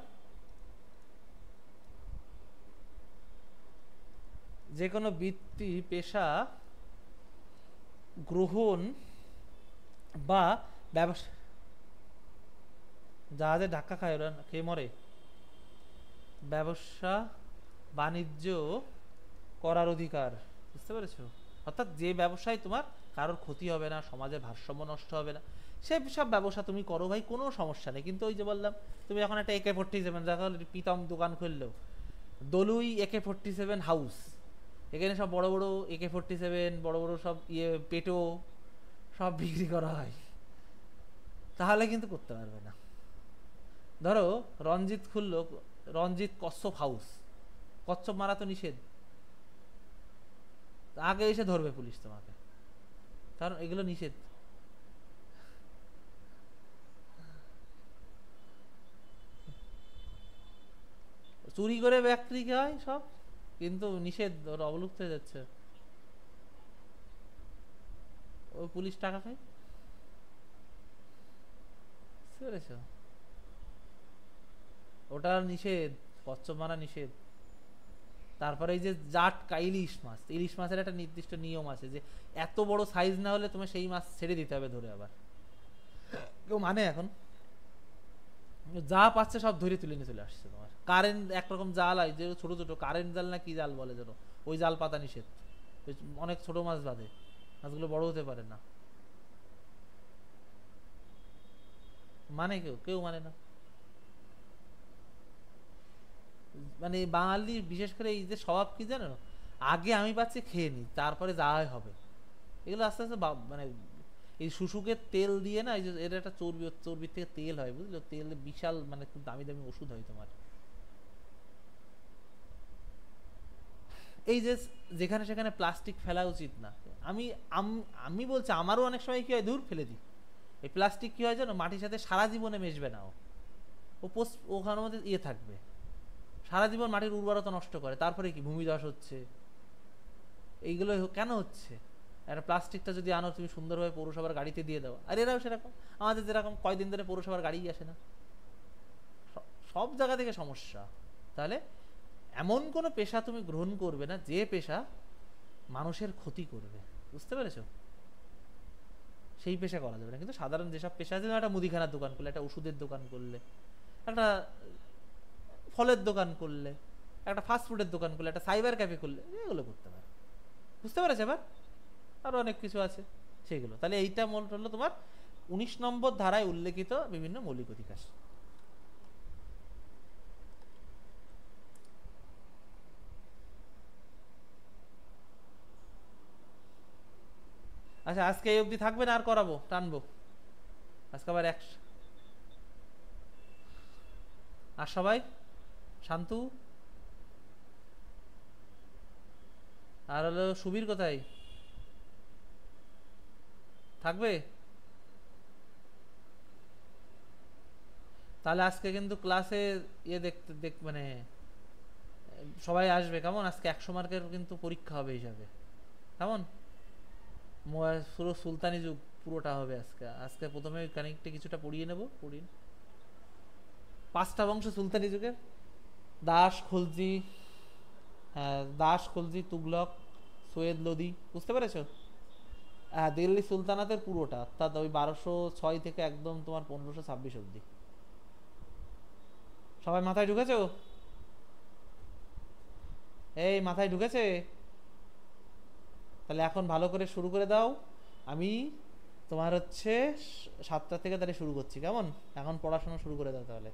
যে কোনো বৃত্তি পেশা গ্রহণ বা ব্যবসা, জাহাজে ধাক্কা খায় ওরা, খেয়ে মরে। ব্যবসা বাণিজ্য করার অধিকার, বুঝতে পেরেছো? অর্থাৎ যে ব্যবসায় তোমার কারোর ক্ষতি হবে না, সমাজের ভারসাম্য নষ্ট হবে না, সে সব ব্যবসা তুমি করো ভাই, কোনো সমস্যা নেই। কিন্তু ওই যে বললাম, তুমি এখন একটা AK-47 দেখো, প্রীতম দোকান খুললো দলুই AK-47 হাউস, এখানে সব বড় বড় AK-47 বড় বড় সব ইয়ে পেটো সব বিক্রি করা হয়, তাহলে কিন্তু করতে পারবে না। ধরো রঞ্জিত খুললো, রঞ্জিত কচ্ছপ হাউস, কচ্ছপ মারা তো নিষেধ, আগে এসে ধরবে পুলিশ তোমাকে, কারণ এগুলো নিষেধ। চুরি করে বিক্রি হয় সব, কিন্তু নিষেধ, ওরা অবলুপ্ত হয়ে যাচ্ছে, ও পুলিশ টাকা খায়, বুঝতে পেরেছ? ওটা নিষেধ, কচ্ছপ মারা নিষেধ। তারপরে এই যে জাটকা ইলিশ মাছ, ইলিশ মাছের একটা নির্দিষ্ট নিয়ম আছে যে এত বড় সাইজ না হলে তোমার সেই মাছ ছেড়ে দিতে হবে ধরে, আবার কেউ মানে এখন যা পাচ্ছে সব ধরে তুলে নিয়ে চলে আসছে। তোমার কারেন্ট একরকম জাল হয় যে ছোট ছোট কারেন্ট জাল না কি জাল বলে যেন, ওই জাল পাতা নিষেধ। অনেক ছোট মাছ বাঁধে, মাছগুলো বড় হতে পারে না। মানে কেউ কেউ মানে না। মানে বাঙালি বিশেষ করে এই যে স্বভাব কি জানো, আগে আমি পাচ্ছি খেয়ে নি তারপরে যা হয় হবে। এগুলো আস্তে আস্তে মানে এই শুশুকের তেল দিয়ে না, এই যে এর একটা চর্বি, চর্বির থেকে তেল হয় বুঝলো, তেল বিশাল মানে খুব দামি দামি ওষুধ হয় তোমার। এই যে যেখানে সেখানে প্লাস্টিক ফেলা উচিত না। আমি আমি বলছি আমারও অনেক সময় কি হয়, দূর ফেলে দিই। এই প্লাস্টিক কি হয় জানো, মাটির সাথে সারা জীবনে মিশবে না, ও ওখানের মধ্যে ইয়ে থাকবে সারা জীবন, মাটির উর্বরতা নষ্ট করে। তারপরে কি ভূমিধস হচ্ছে, এইগুলো কেন হচ্ছে? একটা প্লাস্টিকটা যদি আনো তুমি সুন্দরভাবে পৌরসভার গাড়িতে দিয়ে দাও, আর এরাও সেরকম। আমাদের যেরকম কয়দিন ধরে পৌরসভার গাড়িই আসে না, সব জায়গা থেকে সমস্যা। তাহলে এমন কোনো পেশা তুমি গ্রহণ করবে না যে পেশা মানুষের ক্ষতি করবে, বুঝতে পেরেছো? সেই পেশা করা যাবে না। কিন্তু সাধারণ যেসব পেশা আছে, একটা মুদিখানার দোকান করলে, একটা ওষুধের দোকান করলে, একটা ফলের দোকান করলে, একটা ফাস্টফুডের দোকান করলে, একটা সাইবার ক্যাফে করলে, এগুলো করতে পারে। বুঝতে পেরেছে এবার? আরো অনেক কিছু আছে সেগুলো। তাহলে এইটা মূল হলো তোমার 19 নম্বর ধারায় উল্লেখিত বিভিন্ন মৌলিক অধিকার। আচ্ছা, আজকে এই অবধি থাকবে না, আর করাবো, টানবো আজকে আবার এক। আর সবাই শান্তু, আর হলো সুবীর কোথায় থাকবে? তাহলে আজকে কিন্তু ক্লাসে ইয়ে দেখতে মানে সবাই আসবে কেমন? আজকে 100 মার্কের কিন্তু পরীক্ষা হবে হিসাবে, কেমন? পুরো সুলতানি যুগ পুরোটা হবে আজকে। আজকে প্রথমে কানেক্টে কিছুটা পড়িয়ে নেব, পড়িয়ে 5টা বংশ সুলতানি যুগের, দাস খলজি। হ্যাঁ, দাস খলজি তুগলক সৈয়দ লোদি, বুঝতে পেরেছো? হ্যাঁ, দিল্লি সুলতানাতের পুরোটা, অর্থাৎ ওই 1206 থেকে একদম তোমার 1526 অব্দি। সবাই মাথায় ঢুকেছো? এই মাথায় ঢুকেছে? তাহলে এখন ভালো করে শুরু করে দাও। আমি তোমার হচ্ছে 7টা থেকে তাহলে শুরু করছি, কেমন? এখন পড়াশোনা শুরু করে দাও তাহলে।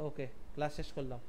ওকে, ক্লাস শেষ করলাম।